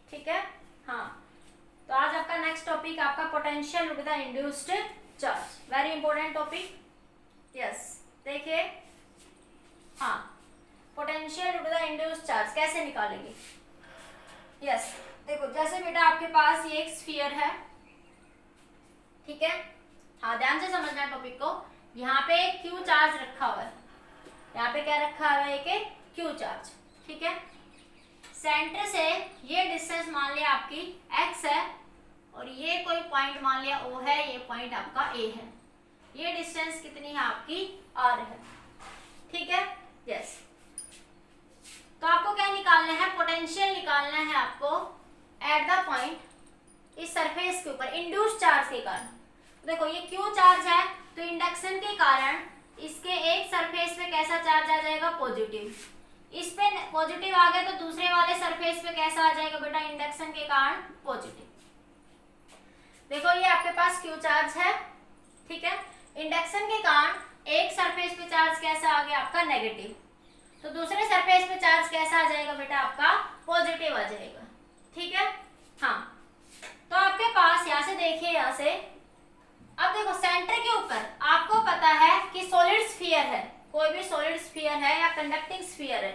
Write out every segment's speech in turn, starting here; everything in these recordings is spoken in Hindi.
ठीक है। हाँ, तो आज आपका नेक्स्ट टॉपिक आपका potential with the induced charge, very important topic. Yes, देखिए, हाँ, potential with the induced charge कैसे निकालेंगे। यस, देखो, जैसे बेटा आपके पास ये एक स्फीयर है, ठीक है। हाँ, ध्यान से समझना टॉपिक को। यहाँ पे एक क्यू चार्ज रखा हुआ है, यहाँ पे क्या रखा हुआ है, एक क्यू चार्ज, ठीक है। सेंटर से ये डिस्टेंस मान लिया आपकी x है, और ये कोई पॉइंट मान लिया O है, ये पॉइंट आपका A है। ये डिस्टेंस कितनी है आपकी, R है, ठीक है। यस, तो आपको क्या निकालना है, पोटेंशियल निकालना है आपको एट द पॉइंट इस सरफेस के ऊपर इंड्यूस्ड चार्ज के कारण। देखो, ये क्यू चार्ज है, तो इंडक्शन के कारण इसके एक सरफेस पे कैसा चार्ज आ जाएगा, पॉजिटिव। इस पे पॉजिटिव आ गया तो दूसरे वाले सरफेस पे कैसा आ जाएगा बेटा, इंडक्शन के कारण पॉजिटिव। देखो, ये आपके पास क्यू चार्ज है, ठीक है। इंडक्शन के कारण एक सरफेस पे चार्ज कैसा आ गया आपका, नेगेटिव, तो दूसरे सरफेस पे चार्ज कैसा आ जाएगा बेटा, आपका पॉजिटिव आ जाएगा, ठीक है। हाँ, तो आपके पास यहाँ से देखिए, यहाँ से अब देखो, सेंटर के ऊपर आपको पता है कि सॉलिड स्फीयर है, कोई भी सॉलिड स्फीयर है या कंडक्टिंग स्फीयर है,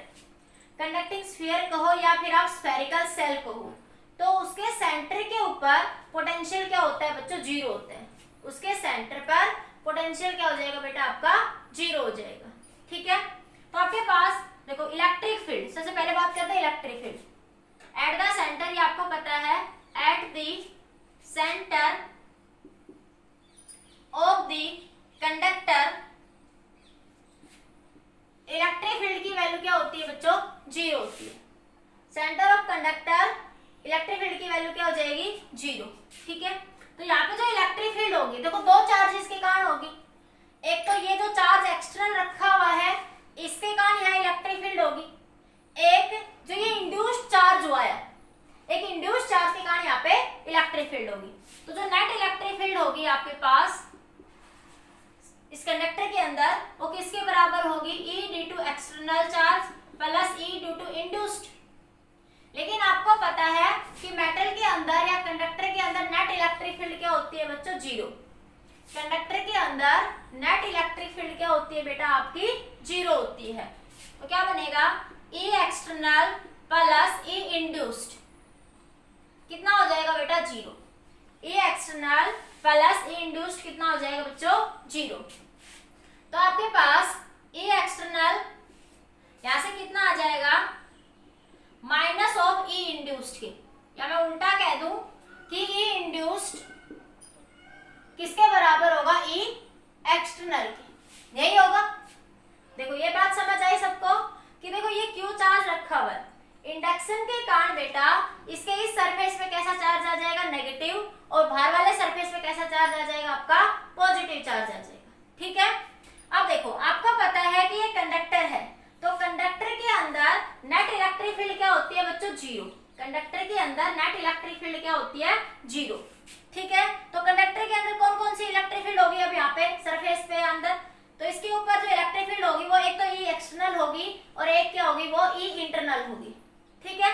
कंडक्टिंग स्फीयर कहो या फिर आप स्फेरिकल सेल कहो, तो उसके सेंटर के ऊपर पोटेंशियल क्या होता है बच्चों, जीरो होता है। उसके सेंटर पर पोटेंशियल क्या हो जाएगा बेटा, आपका जीरो हो जाएगा, ठीक है। तो आपके पास देखो, इलेक्ट्रिक फील्ड, सबसे पहले बात करते हैं electric field at the centre. ये आपको पता है, at the centre of the conductor electric field की वैल्यू क्या होती है बच्चों, जीरो होती है। Centre of conductor electric field की वैल्यू क्या हो जाएगी, जीरो, ठीक है। तो यहाँ पे जो इलेक्ट्रिक फील्ड होगी, देखो दो चार्जेस के कारण होगी। एक तो ये जो चार्ज एक्सटर्नल रखा हुआ है, इसके कारण यहाँ इलेक्ट्रिक फील्ड होगी। एक जो ये इंड्यूस्ड चार्ज हुआ है, एक इंड्यूस्ड चार्ज के कारण यहाँ पे इलेक्ट्रिक फील्ड होगी। तो जो नेट इलेक्ट्रिक फील्ड होगी आपके पास इस कंडक्टर के अंदर, वो किसके बराबर होगी, E due to external charge plus E due to induced. लेकिन आपको पता है कि मेटल के अंदर या कंडक्टर के अंदर नेट इलेक्ट्रिक फील्ड क्या होती है बच्चों, जीरो। कंडक्टर के अंदर नेट इलेक्ट्रिक फील्ड क्या होती है बेटा, आपकी जीरो होती है। तो क्या बनेगा, E external plus E induced कितना हो जाएगा बेटा, zero. E external plus E induced कितना हो जाएगा बच्चों, जीरो। तो आपके पास E एक्सटर्नल यहां से कितना आ जाएगा, माइनस ऑफ E इंड्यूस्ड के, या मैं उल्टा कह दूं कि E इंड्यूस्ड किसके बराबर होगा, E एक्सटर्नल के, यही होगा। देखो, ये बात समझ आई सबको कि देखो, ये क्यू चार्ज रखा हुआ है, इंडक्शन के कारण बेटा इसके इस सरफेस पे कैसा चार्ज आ जाएगा, नेगेटिव, और बाहर वाले सरफेस पे कैसा चार्ज आ जाएगा, आपका पॉजिटिव चार्ज आ जाएगा, ठीक है। अब देखो, आपको पता है कि ये कंडक्टर है, तो कंडक्टर के अंदर नेट इलेक्ट्रिक फील्ड क्या होती है बच्चों, जीरो। कंडक्टर के अंदर नेट इलेक्ट्रिक फील्ड क्या होती है, जीरो, ठीक है। तो कंडक्टर के अंदर कौन कौन सी इलेक्ट्रिक फील्ड होगी, अब यहाँ पे सरफेस पे अंदर, तो इसके ऊपर जो इलेक्ट्रिक फील्ड होगी वो एक तो E एक्सटर्नल होगी और एक क्या होगी, वो E इंटरनल होगी, ठीक है।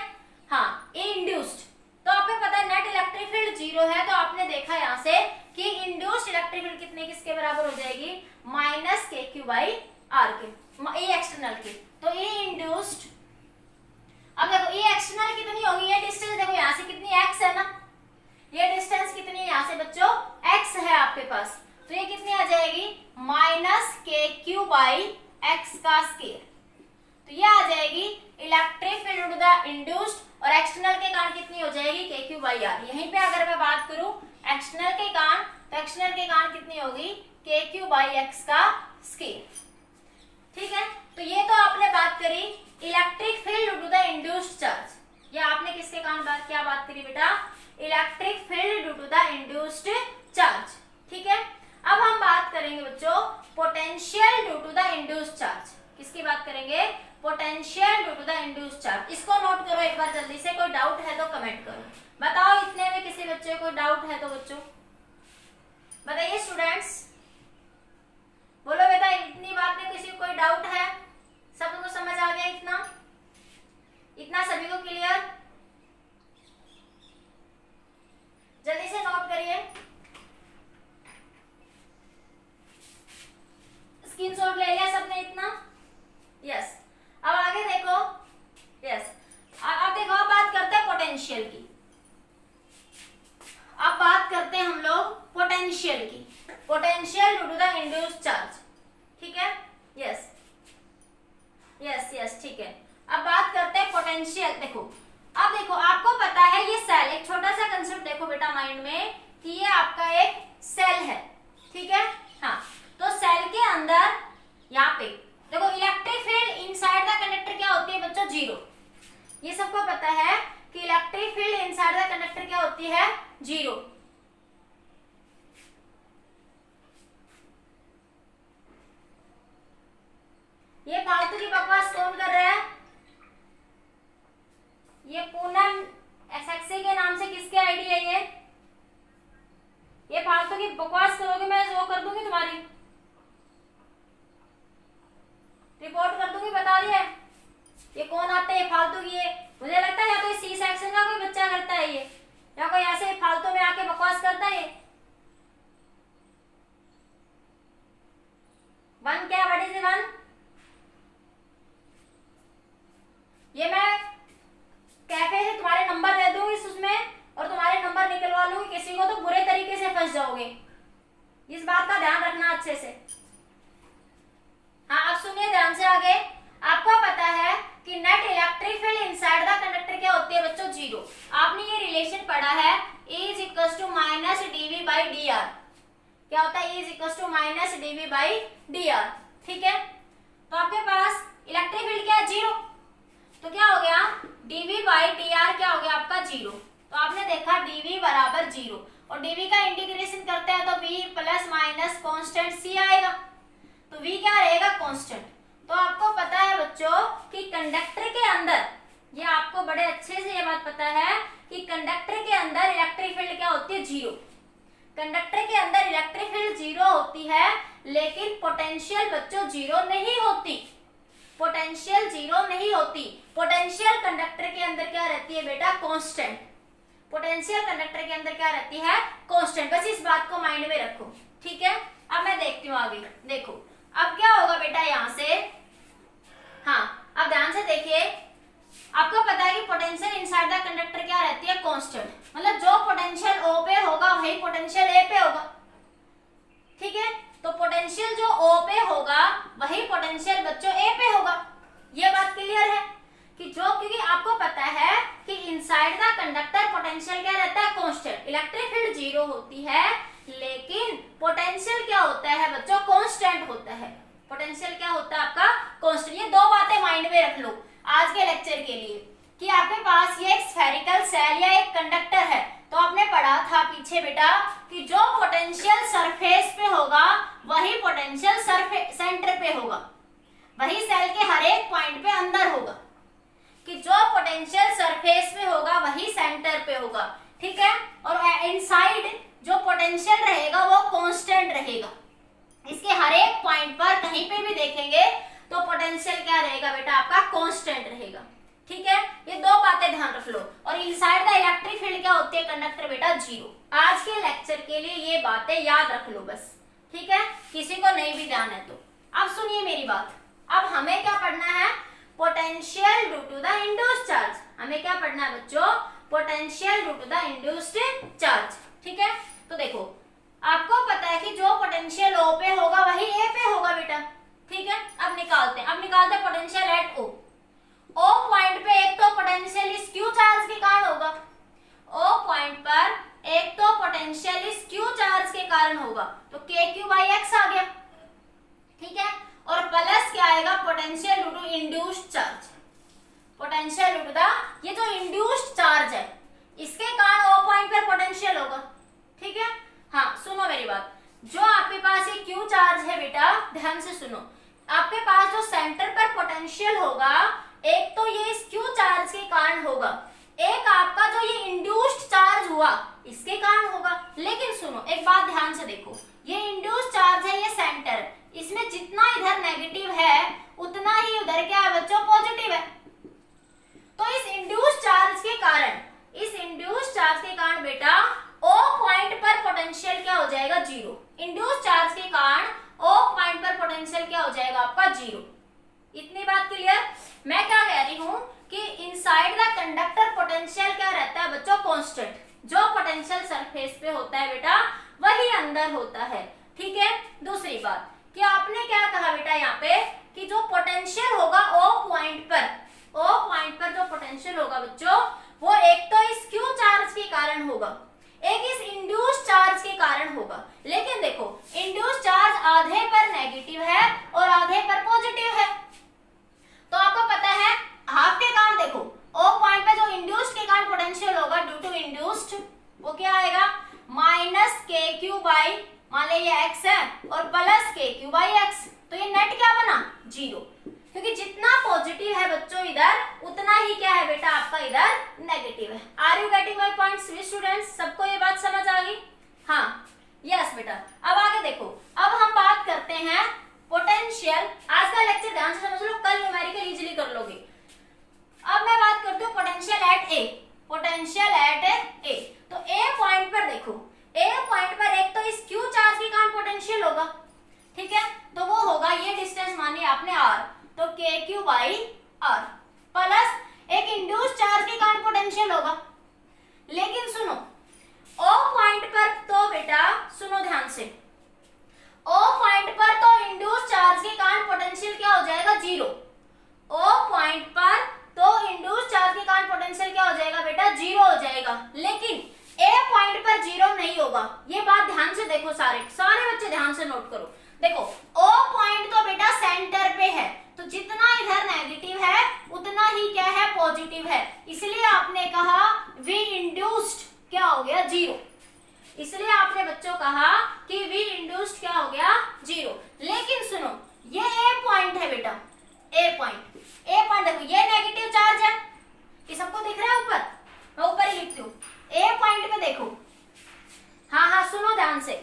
हाँ, E इंड्यूस्ड, तो आपको पता है नेट इलेक्ट्रिक फील्ड जीरो है, तो आपने देखा यहाँ से कि इंड्यूस्ड इलेक्ट्रिक फील्ड कितने किसके बराबर हो जाएगी, minus K Q by are के, E एक्सटर्नल के। तो E इंड्यूस्ड, अब देखो E एक्सटर्नल कितनी होगी, ये डिस्टेंस देखो यहाँ से कितनी x है ना, ये डिस्टेंस कितनी है यहाँ से बच्चों, x है आपके पास, तो ये कितनी आ जाएगी, minus K Q by X का स्क्वायर। तो ये आ जाएगी electric field to the induced, और एक्सटर्नल के कारण कितनी हो जाएगी, के क्यू बाई आर। यहीं पे अगर मैं बात करूं एक्सटर्नल के कारण, तो एक्सटर्नल के कारण कितनी होगी, के क्यू बाई एक्स का स्क्वायर, ठीक है। तो ये तो आपने बात करी electric field due to the induced charge. ये आपने किसके कारण क्या बात करी बेटा, electric field due to the induced charge, ठीक है। अब हम बात करेंगे बच्चों potential due to the induced charge. किसकी बात करेंगे, potential due to the induced charge. इसको नोट करो एक बार जल्दी से, कोई डाउट है तो कमेंट करो, बताओ इतने में किसी बच्चे को डाउट है तो बच्चों बताइए। स्टूडेंट्स बोलो बेटा, इतनी बात में किसी को कोई डाउट है, सबको समझ आ गया, इतना इतना सभी को क्लियर, पोटेंशियल की। अब बात करते हैं हम लोग पोटेंशियल की। Potential due to the induced charge, ठीक है, यस यस यस, ठीक है। अब बात करते हैं पोटेंशियल। देखो अब देखो, आपको पता है ये सेल, एक छोटा सा कंसेप्ट देखो बेटा माइंड में कि ये आपका एक सेल है, ठीक है। हाँ, तो सेल के अंदर यहाँ पे देखो electric field inside the conductor क्या होती है बच्चों, जीरो। ये सबको पता है कि electric field inside the conductor क्या होती है, जीरो। ये फालतू की बकवास कौन कर रहा है? ये पूनम एसएक्सी के नाम से किसके आईडी है ये फालतू की बकवास करोगे मैं जो कर दूंगी, तुम्हारी रिपोर्ट कर दूंगी, बता दिया। ये कौन आते हैं फालतू की? ये मुझे लगता है या तो सी सेक्शन का कोई बच्चा करता है ये, या कोई ऐसे फालतू में आके बकवास करता है। वन क्या, व्हाट इज वन? ये मैं कैफे से तुम्हारे नंबर दे दूंगी उसमें और तुम्हारे नंबर निकलवा लूंगी, किसी को तो बुरे तरीके से फंस जाओगे। इस बात का ध्यान रखना अच्छे से। हाँ, अब सुनिए ध्यान से आगे। आपको पता है कि net electric field inside the conductor क्या होती है बच्चों, जीरो। आपने ये रिलेशन पढ़ा है, E is equal to minus dv by dr। क्या होता है? E is equal to minus dv by dr, ठीक है। तो आपके पास इलेक्ट्रिक फील्ड क्या है, जीरो। तो क्या हो गया, dv बाई dr क्या हो गया आपका, जीरो। तो आपने देखा dv बराबर जीरो, और dv का इंटीग्रेशन करते हैं तो v plus minus constant c आएगा। तो v क्या रहेगा, कांस्टेंट। तो आपको पता है बच्चों कि कंडक्टर के अंदर, ये आपको बड़े अच्छे से ये बात पता है कि कंडक्टर के अंदर इलेक्ट्रिक फील्ड क्या होती है, जीरो। कंडक्टर के अंदर इलेक्ट्रिक फील्ड जीरो होती है, लेकिन पोटेंशियल बच्चों जीरो नहीं होती। पोटेंशियल जीरो नहीं होती। पोटेंशियल कंडक्टर के अंदर क्या रहती है बेटा, कांस्टेंट। पोटेंशियल कंडक्टर के अंदर क्या रहती है, कांस्टेंट। बस इस बात को माइंड में रखो, ठीक है। अब मैं देखती हूँ आगे। देखो अब क्या होगा बेटा यहाँ से। हाँ, अब ध्यान से देखिए। आपको पता है कि पोटेंशियल इनसाइड द कंडक्टर क्या रहती है, कांस्टेंट। मतलब जो पोटेंशियल O पे होगा वही पोटेंशियल A पे होगा, ठीक है। तो पोटेंशियल जो O पे होगा वही पोटेंशियल बच्चों A पे होगा। ये बात क्लियर है कि जो, क्योंकि आपको पता है कि इनसाइड द कंडक्टर पोटेंशियल क्या रहता है, कांस्टेंट। इलेक्ट्रिक फील्ड जीरो होती है, लेकिन पोटेंशियल क्या होता है बच्चों, कांस्टेंट होता है। पोटेंशियल क्या होता है आपका, कांस्टेंट। ये दो बातें माइंड में रख लो आज के लेक्चर के लिए कि आपके पास ये एक स्फेरिकल सेल या एक कंडक्टर है। तो आपने पढ़ा था पीछे बेटा कि जो पोटेंशियल सरफेस पे होगा वही पोटेंशियल सेंटर पे होगा, वही सेल के हर एक पॉइंट पे अंदर होगा। कि जो पोटेंशियल सरफेस पे होगा वही सेंटर पे होगा, ठीक है। और इनसाइड जो पोटेंशियल रहेगा वो कांस्टेंट रहेगा। इसके हर एक पॉइंट पर कहीं पे भी देखेंगे तो पोटेंशियल क्या रहेगा बेटा, आपका कांस्टेंट रहेगा, ठीक है। ये दो बातें ध्यान रख लो। और इनसाइड द इलेक्ट्रिक फील्ड क्या होती है कंडक्टर बेटा, जीरो। आज के लेक्चर के लिए ये बातें याद रख लो बस, ठीक है। किसी को नहीं भी ध्यान है तो अब सुनिए मेरी बात। अब हमें क्या पढ़ना है, potential due to the induced charge. हमें क्या पढ़ना है बच्चों, potential due to the induced charge, ठीक है। तो देखो आपको पता है कि जो पोटेंशियल O पे होगा वही A पे होगा बेटा, ठीक है। अब निकालते हैं पोटेंशियल एट O पॉइंट पे एक तो पोटेंशियल इस Q चार्ज के कारण होगा। O पॉइंट पर एक तो पोटेंशियल इस Q चार्ज के कारण होगा, तो KQ/X आ गया, ठीक है। और प्लस क्या आएगा, potential due to induced charge. Potential due to the, ये जो इंड्यूस्ड चार्ज है इसके कारण O पॉइंट पर पोटेंशियल होगा, ठीक है। हाँ सुनो मेरी बात, जो आपके पास ये Q चार्ज है बेटा, ध्यान से सुनो। आपके पास जो सेंटर पर पोटेंशियल होगा, एक तो ये इस Q चार्ज के कारण होगा, एक आपका जो ये इंड्यूस्ड चार्ज हुआ इसके कारण होगा। लेकिन सुनो एक बात ध्यान से देखो, ये इंड्यूस्ड चार्ज है, ये सेंटर, इसमें जितना इधर नेगेटिव है उतना ही उधर क्या है बच्चों, पॉजिटिव है। तो इस इंड्यूस्ड चार्ज के कारण बेटा O पॉइंट पर पोटेंशियल क्या हो जाएगा, जीरो। इंड्यूस्ड चार्ज के कारण O पॉइंट पर पोटेंशियल क्या हो जाएगा आपका, जीरो। इतनी बात क्लियर। मैं क्या कह रही हूँ कि इनसाइड द कंडक्टर पोटेंशियल क्या रहता है बच्चों, कांस्टेंट। जो पोटेंशियल सरफेस पे होता है बेटा वही अंदर होता है, ठीक है। दूसरी बात कि आपने क्या कहा बेटा यहाँ पे कि जो पोटेंशियल होगा ओ पॉइंट पर जो पोटेंशियल होगा बच्चों वो एक तो इस क्यू चार्ज के कारण होगा, एक इस इंड्यूस चार्ज के कारण होगा। लेकिन देखो इंड्यूस चार्ज आधे पर नेगेटिव है और आधे पर पॉजिटिव है। तो आपको पता है हाफ के कारण देखो ओ पॉइंट पे जो इंड्यूस्ड के कारण पोटेंशियल होगा ड्यू टू इंड्यूस्ड वो क्या आएगा, माइनस के क्यू बाई, मान ले ये x है, और प्लस के क्यू बाई एक्स। तो ये नेट क्या बना, 0, क्योंकि जितना पॉजिटिव है बच्चों इधर उतना ही क्या है बेटा आपका इधर नेगेटिव है। Are you getting my points students? सबको ये बात समझ आ गई? हाँ, यस बेटा। अब आगे देखो, अब हम बात करते हैं पोटेंशियल। आज का लेक्चर ध्यान से समझ लो, कल न्यूमेरिकल इजीली कर लोगे। अब मैं बात करती हूँ potential at A. Potential at A, तो ए पॉइंट पर देखो, ए पॉइंट पर एक तो इस क्यू चार्ज के कारण पोटेंशियल होगा, ठीक है। तो वो होगा ये डिस्टेंस मानिए आपने r, तो के क्यू बाई आर, प्लस एक इंड्यूस चार्ज के कारण पोटेंशियल होगा। लेकिन सुनो ओ पॉइंट पर तो बेटा सुनो ध्यान से, ओ पॉइंट पर तो इंड्यूस चार्ज के कारण पोटेंशियल क्या हो जाएगा, 0। ओ पॉइंट पर तो इंड्यूस चार्ज के कारण पोटेंशियल क्या हो जाएगा बेटा, 0 हो जाएगा। लेकिन ए पॉइंट पर 0 नहीं होगा। ये बात ध्यान से देखो, सारे बच्चे ध्यान से नोट करो। देखो ओ पॉइंट तो बेटा सेंटर पे है, तो जितना इधर नेगेटिव है उतना ही क्या है, पॉजिटिव है। इसलिए आपने कहा वी इंड्यूस्ड क्या हो गया, 0। इसलिए आपने बच्चों कहा कि वी इंड्यूस्ड क्या हो गया, 0। लेकिन सुनो ये ए पॉइंट है बेटा, ए पॉइंट देखो ये नेगेटिव चार्ज है, ये सबको दिख रहा है ऊपर, मैं ऊपर ही लिखती हूँ। ए पॉइंट पे देखो, हाँ सुनो ध्यान से,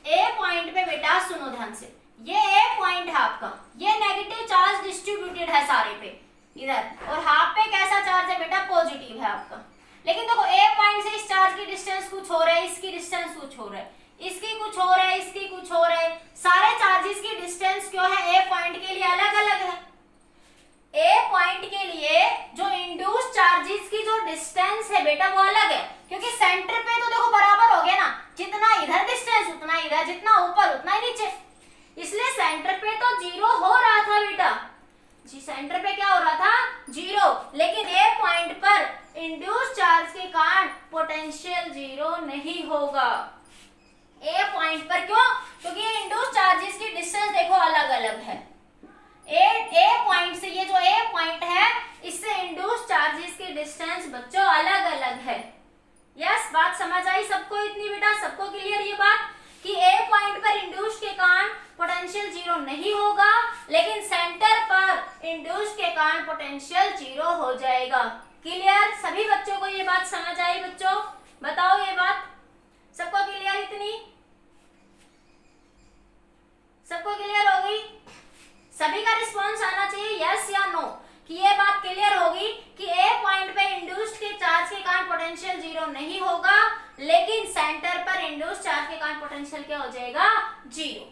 ए पॉइंट पे बेटा सुनो ध्यान से, ये ए पॉइंट है आपका, ये नेगेटिव चार्ज डिस्ट्रीब्यूटेड है सारे पे इधर, और हाफ पे कैसा चार्ज है बेटा, पॉजिटिव है आपका। लेकिन देखो ए पॉइंट से इस चार्ज की डिस्टेंस कुछ हो रहा है, इसकी डिस्टेंस कुछ हो रहा है, इसकी कुछ हो रहा है, इसकी कुछ हो रहा है, सारे चार्जेस की डिस्टेंस क्यों है, ए पॉइंट के लिए अलग अलग है। ए पॉइंट के लिए जो इंड्यूस चार्जेस की जो डिस्टेंस है बेटा वो अलग है, क्योंकि सेंटर पे तो देखो बराबर हो गया ना, जितना इधर डिस्टेंस उतना इधर, जितना ऊपर उतना ही नीचे। इसलिए सेंटर पे तो 0 हो रहा था बेटा जी, सेंटर पे क्या हो रहा था, 0। लेकिन ए पॉइंट पर इंड्यूस चार्ज के कारण पोटेंशियल 0 नहीं होगा। ए पॉइंट पर क्यों, क्योंकि इंड्यूस चार्जेस की डिस्टेंस देखो अलग अलग है। ए पॉइंट से, ये जो ए पॉइंट है इससे इंड्यूस चार्जेस की डिस्टेंस बच्चों अलग अलग है। यस, बात समझ आई सबको इतनी बेटा, सबको क्लियर ये बात कि ए पॉइंट पर इंड्यूस के कारण पोटेंशियल 0 नहीं होगा, लेकिन सेंटर पर इंड्यूस के कारण पोटेंशियल 0 हो जाएगा। क्लियर? सभी बच्चों को ये बात समझ आई बच्चों? बताओ ये बात सबको क्लियर इतनी? सबको क्लियर होगी? सभी का रिस्पॉन्स आना चाहिए यस या नो कि ये बात क्लियर होगी कि ए पॉइंट पे इंड्यूस्ड के चार्ज के कारण पोटेंशियल 0 नहीं होगा, लेकिन सेंटर पर इंड्यूस्ड चार्ज के कारण पोटेंशियल क्या हो जाएगा, 0।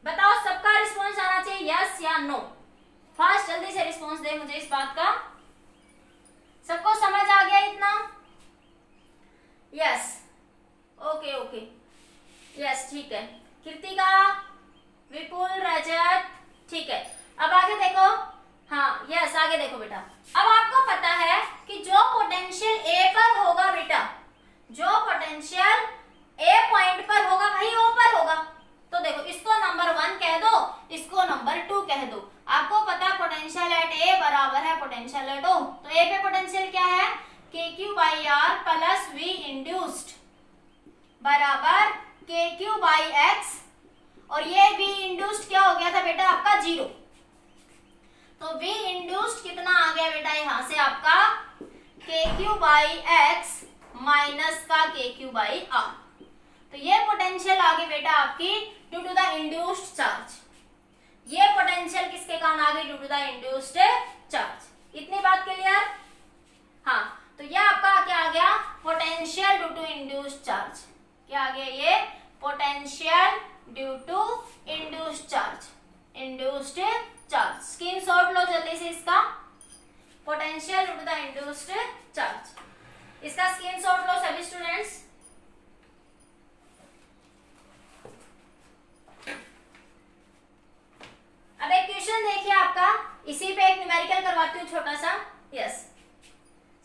बताओ सबका रिस्पॉन्स आना चाहिए यस या नो। फास्ट जल्दी से रिस्पॉन्स दे मुझे इस बात का। सबको समझ आ गया इतना? यस, ओके यस, ठीक है। कृतिका, विपुल, रजत, ठीक है। अब आगे देखो, हाँ यस आगे देखो बेटा। अब आपको पता है कि जो पोटेंशियल ए पर होगा बेटा, जो पोटेंशियल ए पॉइंट पर होगा वही ओ पर होगा। तो देखो इसको नंबर 1 कह दो, इसको नंबर 2 कह दो। आपको पता है पोटेंशियल एट ए बराबर है पोटेंशियल एट ओ। तो ए पे पोटेंशियल क्या है, K Q by R plus V induced बराबर के क्यू बाई एक्स, और ये वी इंड्यूस्ड क्या हो गया था बेटा आपका, 0। तो वी इंड्यूस्ड कितना आ गया बेटा यहां से आपका, के क्यू बाई एक्स माइनस का के क्यू बाई आर। तो ये पोटेंशियल आ गई बेटा आपकी due to the induced charge. ये पोटेंशियल किसके कारण आ गई, due to the induced charge. इतनी बात क्लियर? हाँ, तो ये आपका क्या आ गया, potential due to induced charge. क्या आ गया ये, potential due to induced charge, induced charge. Screenshot लो जल्दी से इसका। Potential due to the induced charge. इसका स्क्रीनशॉट लो सभी स्टूडेंट्स। अब एक क्वेश्चन देखिए आपका, इसी पे एक न्यूमेरिकल करवाती हूँ छोटा सा। यस,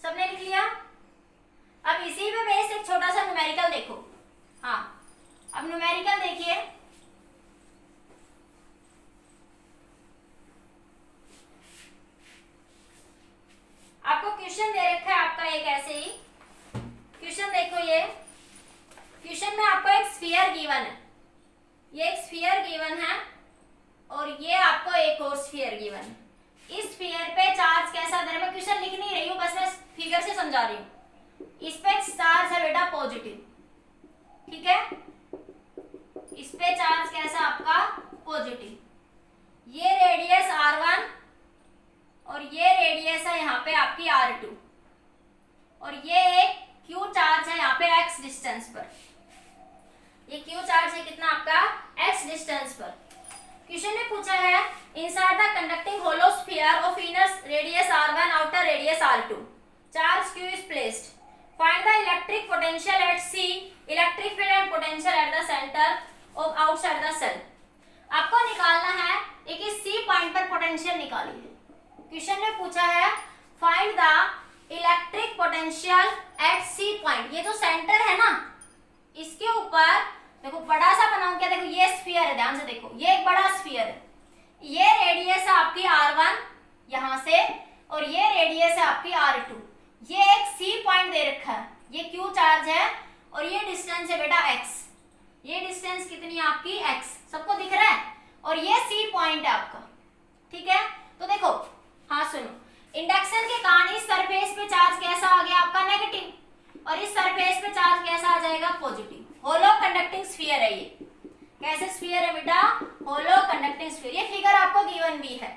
सबने लिख लिया? अब इसी पे बेस एक छोटा सा न्यूमेरिकल देखो। हाँ, अब न्यूमेरिकल देखिए। आपको क्वेश्चन दे रखा है आपका एक ऐसे ही क्वेश्चन देखो। ये क्वेश्चन में आपको एक स्फीयर गिवन है, ये एक स्फीयर गिवन है और ये आपको एक और स्फीयर गिवन है। इस स्फीयर पे चार्ज कैसा दे रहा है, मैं क्वेश्चन लिख नहीं रही हूँ, बस मैं फिगर से समझा रही हूँ। इस पे चार्ज है बेटा पॉजिटिव, ठीक है, इस पे चार्ज कैसा आपका पॉजिटिव। ये रेडियस R1 और ये रेडियस है यहाँ पे आपकी R2 और ये एक Q चार्ज है यहाँ पे x डिस्टेंस पर। ये Q चार्ज है कितना आपका x डिस्टेंस पर। क्वेश्चन ने पूछा है inside the conducting hollow sphere of inner radius R1 outer radius R2 charge Q is placed. Find the electric potential at C, electric field and potential at the center of outside the cell. आपको निकालना है एक इस C पॉइंट पर पोटेंशियल निकाली है। क्वेश्चन ने पूछा है find the electric potential at C point. ये तो सेंटर है ना, इसके ऊपर देखो बड़ा सा बनाऊं क्या, देखो ये स्फीयर है, ध्यान से देखो, ये एक बड़ा स्फीयर है, ये रेडियस है आपकी R1 यहां से और ये रेडियस है आपकी R2। ये एक C पॉइंट दे रखा है, ये Q चार्ज है और ये डिस्टेंस है बेटा x। ये डिस्टेंस कितनी है आपकी x, सबको दिख रहा है, और ये C पॉइंट है आपका, ठीक है। तो देखो, हाँ सुनो, इंडक्शन के कारण इस सरफेस पे चार्ज कैसा आ गया आपका नेगेटिव और इस सरफेस पे चार्ज कैसा आ जाएगा पॉजिटिव। होलो कंडक्टिंग स्फीयर है ये, कैसे स्फीयर है बेटा, होलो कंडक्टिंग स्फीयर। ये फिगर आपको गिवन भी है,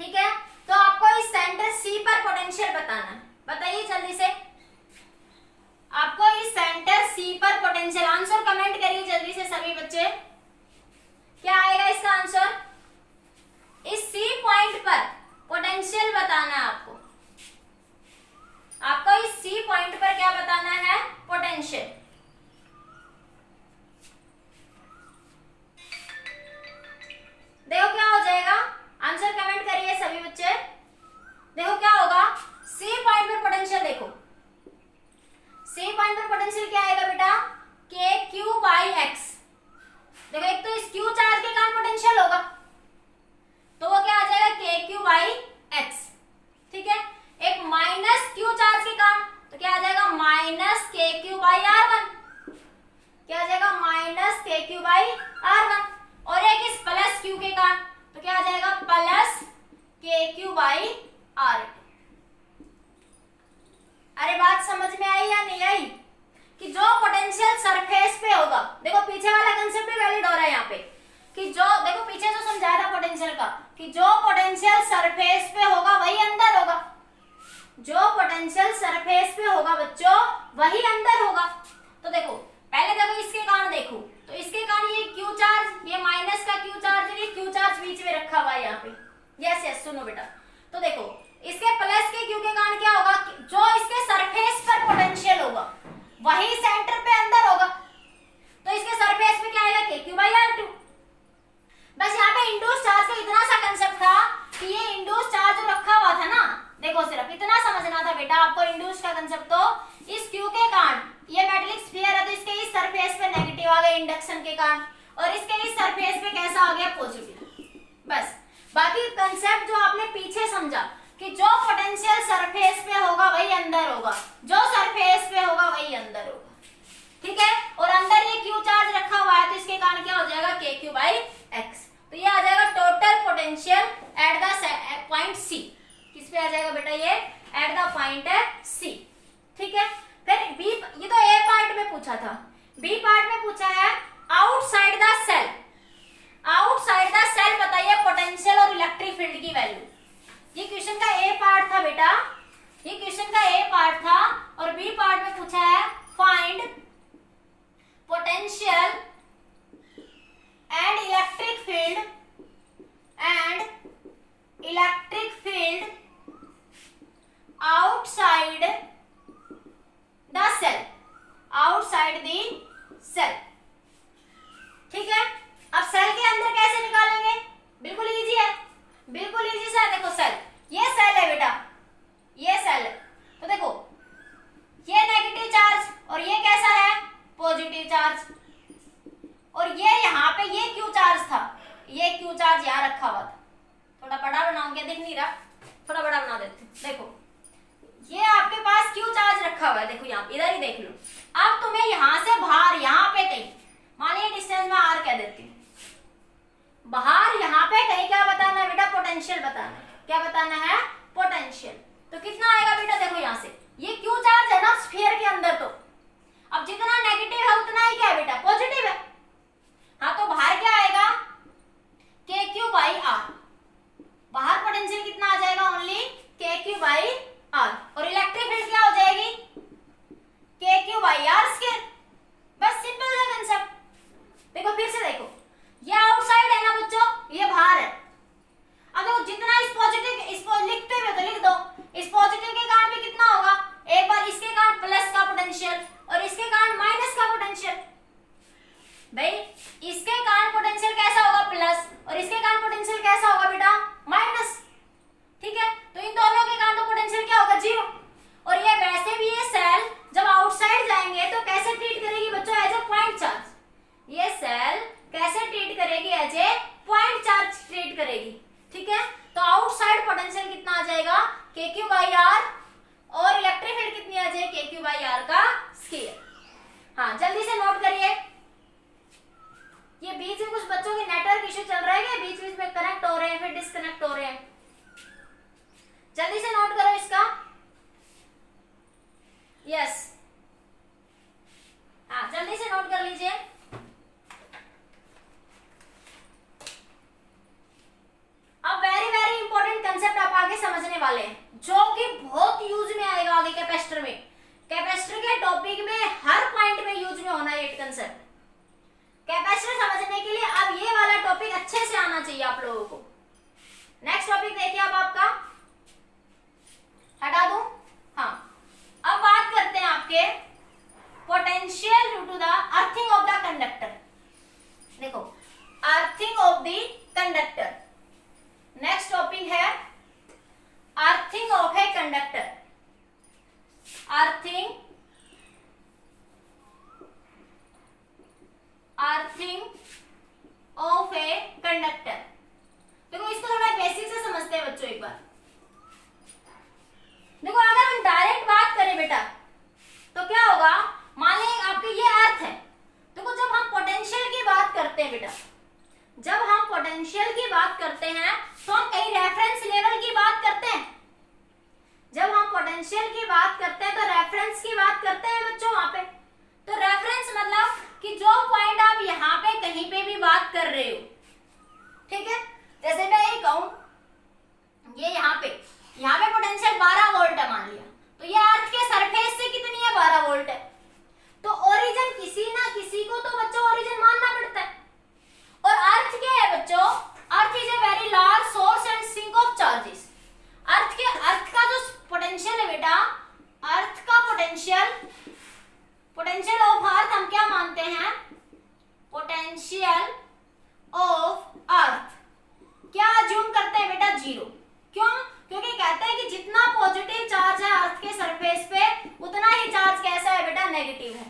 ठीक है। तो आपको इस सेंटर C पर पोटेंशियल बताना है, बताइए जल्दी से। आपको इस सेंटर C पर पोटेंशियल, आंसर कमेंट करिए जल्दी से सभी बच्चे, क्या आएगा इसका आंसर। इस C पॉइंट पर पोटेंशियल बताना है आपको, आपको इस C पॉइंट पर क्या बताना है, पोटेंशियल। देखो क्या हो जाएगा, आंसर कमेंट करिए सभी बच्चे। देखो क्या होगा, C पॉइंट पर पोटेंशियल, देखो C पॉइंट पर पोटेंशियल क्या आएगा बेटा, KQ/X। देखो एक तो इस Q चार्ज के कारण पोटेंशियल होगा, तो वो क्या आ जाएगा KQ/X, ठीक है। एक माइनस Q चार्ज के कारण, तो क्या आ जाएगा माइनस KQ/R1, क्या आ जाएगा माइनस KQ/R1। और एक इस प्लस Q के कारण, तो क्या आ जाएगा प्लस KQ/R2। अरे बात समझ में आई या नहीं आई, कि जो पोटेंशियल सरफेस पे होगा, देखो पीछे वाला कंसेप्ट भी वैलिड हो रहा है यहाँ पे, कि जो देखो पीछे जो समझाया था पोटेंशियल का, कि जो पोटेंशियल सरफेस पे होगा वही अंदर होगा, जो पोटेंशियल सरफेस पे होगा बच्चों वही अंदर होगा। तो देखो पहले देखो इसके कारण, देखो तो इसके कारण ये Q चार्ज, ये माइनस का Q चार्ज, ये Q चार्ज बीच में रखा हुआ है यहाँ पे। यस यस सुनो बेटा, तो देखो इसके प्लस के Q के कारण क्या होगा, जो इसके सरफेस पर पोटेंशियल होगा वही सेंटर पे अंदर होगा, तो इसके सरफेस पे क्या आएगा KQ/R2। बस यहाँ पे इंड्यूस चार्ज का इतना सा कंसेप्ट था कि ये इंड्यूस चार्ज जो रखा हुआ था ना, देखो सिर्फ इतना समझना था बेटा आपको इंड्यूस का कंसेप्ट। तो इस Q के कारण, ये मेटेलिक स्फीयर है तो इसके इस सरफेस पे नेगेटिव आ गया इंडक्शन के कारण, और इसके इस सरफेस पे कैसा आ गया पॉजिटिव। बस बाकी कंसेप्ट जो आपने पीछे समझा कि जो पोटेंशियल सरफेस पे होगा वही अंदर होगा, जो सरफेस पे होगा वही अंदर होगा, ठीक है। और अंदर ये Q चार्ज रखा हुआ है तो इसके कारण क्या हो जाएगा KQ/X। तो ये आ जाएगा total potential at the point C। किस पे आ जाएगा बेटा, ये एट द पॉइंट C, ठीक है। फिर B, ये तो A पार्ट में पूछा था, B पार्ट में पूछा है outside the shell. Outside the shell बताइए पोटेंशियल और इलेक्ट्रिक फील्ड की वैल्यू। ये क्वेश्चन का A पार्ट था बेटा, ये क्वेश्चन का A पार्ट था, और B पार्ट में पूछा है find potential and electric field the shell, outside the shell. ठीक है, अब सेल के अंदर कैसे निकालेंगे? बिल्कुल इजी है, बिल्कुल इजी सा है। देखो सेल, ये सेल है बेटा, ये सेल है, तो देखो ये नेगेटिव चार्ज और ये कैसा है? Positive charge. और ये यहाँ पे ये क्यू चार्ज था, ये क्यू चार्ज यहाँ रखा हुआ था। थोड़ा बड़ा बनाऊंगे, दिख नहीं रहा, थोड़ा बड़ा बना देते हैं। देखो ये आपके पास क्यू चार्ज रखा हुआ है, देखो यहाँ इधर ही देख लो। अब तुम्हें यहाँ से बाहर, यहाँ पे कहीं, मानिए डिस्टेंस में आर कह देती हूँ, बाहर यहाँ पे कहीं क्या बताना है बेटा? पोटेंशियल बताना है। क्या बताना है? पोटेंशियल। तो कितना आएगा बेटा? देखो यहाँ से ये क्यू चार्ज है ना स्फीयर के अंदर, तो अब जितना नेगेटिव है उतना ही क्या है बेटा? पॉजिटिव है। हाँ, तो बाहर क्या आएगा? के क्यू बाई आर। बाहर पोटेंशियल कितना आ जाएगा? ओनली के क्यू बाई आर। और इलेक्ट्रिक फील्ड क्या हो जाएगी? के क्यू बाई आर स्क्वायर। बस सिंपल सा कंसेप्ट। देखो फिर से देखो, ये आउटसाइड है ना बच्चों, ये बाहर है। अब देखो जितना इस पॉजिटिव, इसको लिखते हुए तो लिख दो, इस पॉजिटिव के कारण भी कितना होगा? एक बार इसके कारण प्लस का पोटेंशियल और इसके कारण माइनस का पोटेंशियल। भाई इसके कारण पोटेंशियल कैसा होगा? प्लस, और इसके कारण पोटेंशियल कैसा होगा बेटा? माइनस। ठीक है, तो इन दोनों के कारण तो पोटेंशियल क्या होगा? जीरो। और ये वैसे भी ये सेल जब आउटसाइड जाएंगे तो कैसे ट्रीट करेगी बच्चों? As a point charge. ये सेल कैसे ट्रीट करेगी? As a point charge treat करेगी। ठीक है, तो आउटसाइड पोटेंशियल कितना आ जाएगा? के क्यू बाई आर, और इलेक्ट्रिक फील्ड कितनी आ जाएगी? के क्यू बाई आर का स्क्वायर। हाँ, जल्दी से नोट करिए। ये बीच में कुछ बच्चों के नेटवर्क इश्यू चल रहा है क्या? बीच बीच में कनेक्ट हो रहे हैं फिर डिस्कनेक्ट हो रहे हैं। जल्दी से नोट करो इसका। यस, हाँ जल्दी से नोट कर लीजिए। अब वेरी वेरी इंपॉर्टेंट कंसेप्ट आप आगे समझने वाले हैं, जो कि बहुत यूज में आएगा आगे कैपेसिटर में। कैपेसिटर के टॉपिक में हर पॉइंट में यूज में होना है ये कंसेप्ट। कैपेसिटर समझने के लिए अब ये वाला टॉपिक अच्छे से आना चाहिए आप लोगों को। नेक्स्ट टॉपिक देखिए अब आपका, हटा दूं? हाँ, अब बात करते हैं आपके potential due to the earthing of the conductor. देखो earthing of the conductor, next topic है earthing of a conductor. Earthing of a conductor. देखो इसको थोड़ा बेसिक से समझते हैं बच्चों एक बार। देखो अगर हम डायरेक्ट बात करें बेटा तो क्या होगा? मान लें आपके ये अर्थ है। देखो जब हम पोटेंशियल की बात करते हैं बेटा, जब हम पोटेंशियल की बात करते हैं तो हम कहीं रेफरेंस लेवल की बात करते हैं। जब हम पोटेंशियल की बात करते हैं तो रेफरेंस की बात करते हैं बच्चों वहां पे। तो रेफरेंस मतलब कि जो पॉइंट आप यहाँ पे कहीं पे भी बात कर रहे हो, ठीक है? जैसे मैं ये कहूं, ये यहाँ पे पोटेंशियल 12 वोल्ट है मान लिया, तो ये अर्थ के सरफेस से कितनी है? 12 वोल्ट है। तो ओरिजिन किसी ना किसी को तो बच्चों ओरिजिन मानना पड़ता है। और अर्थ क्या है बच्चों? Earth is a very large source and sink of charges. Earth का जो पोटेंशियल है बेटा, अर्थ का पोटेंशियल ऑफ अर्थ हम क्या मानते हैं? पोटेंशियल ऑफ अर्थ क्या अज्यूम करते हैं बेटा? जीरो। क्यों? क्योंकि कहते हैं कि जितना पॉजिटिव चार्ज है अर्थ के सरफेस पे उतना ही चार्ज कैसा है बेटा? नेगेटिव है।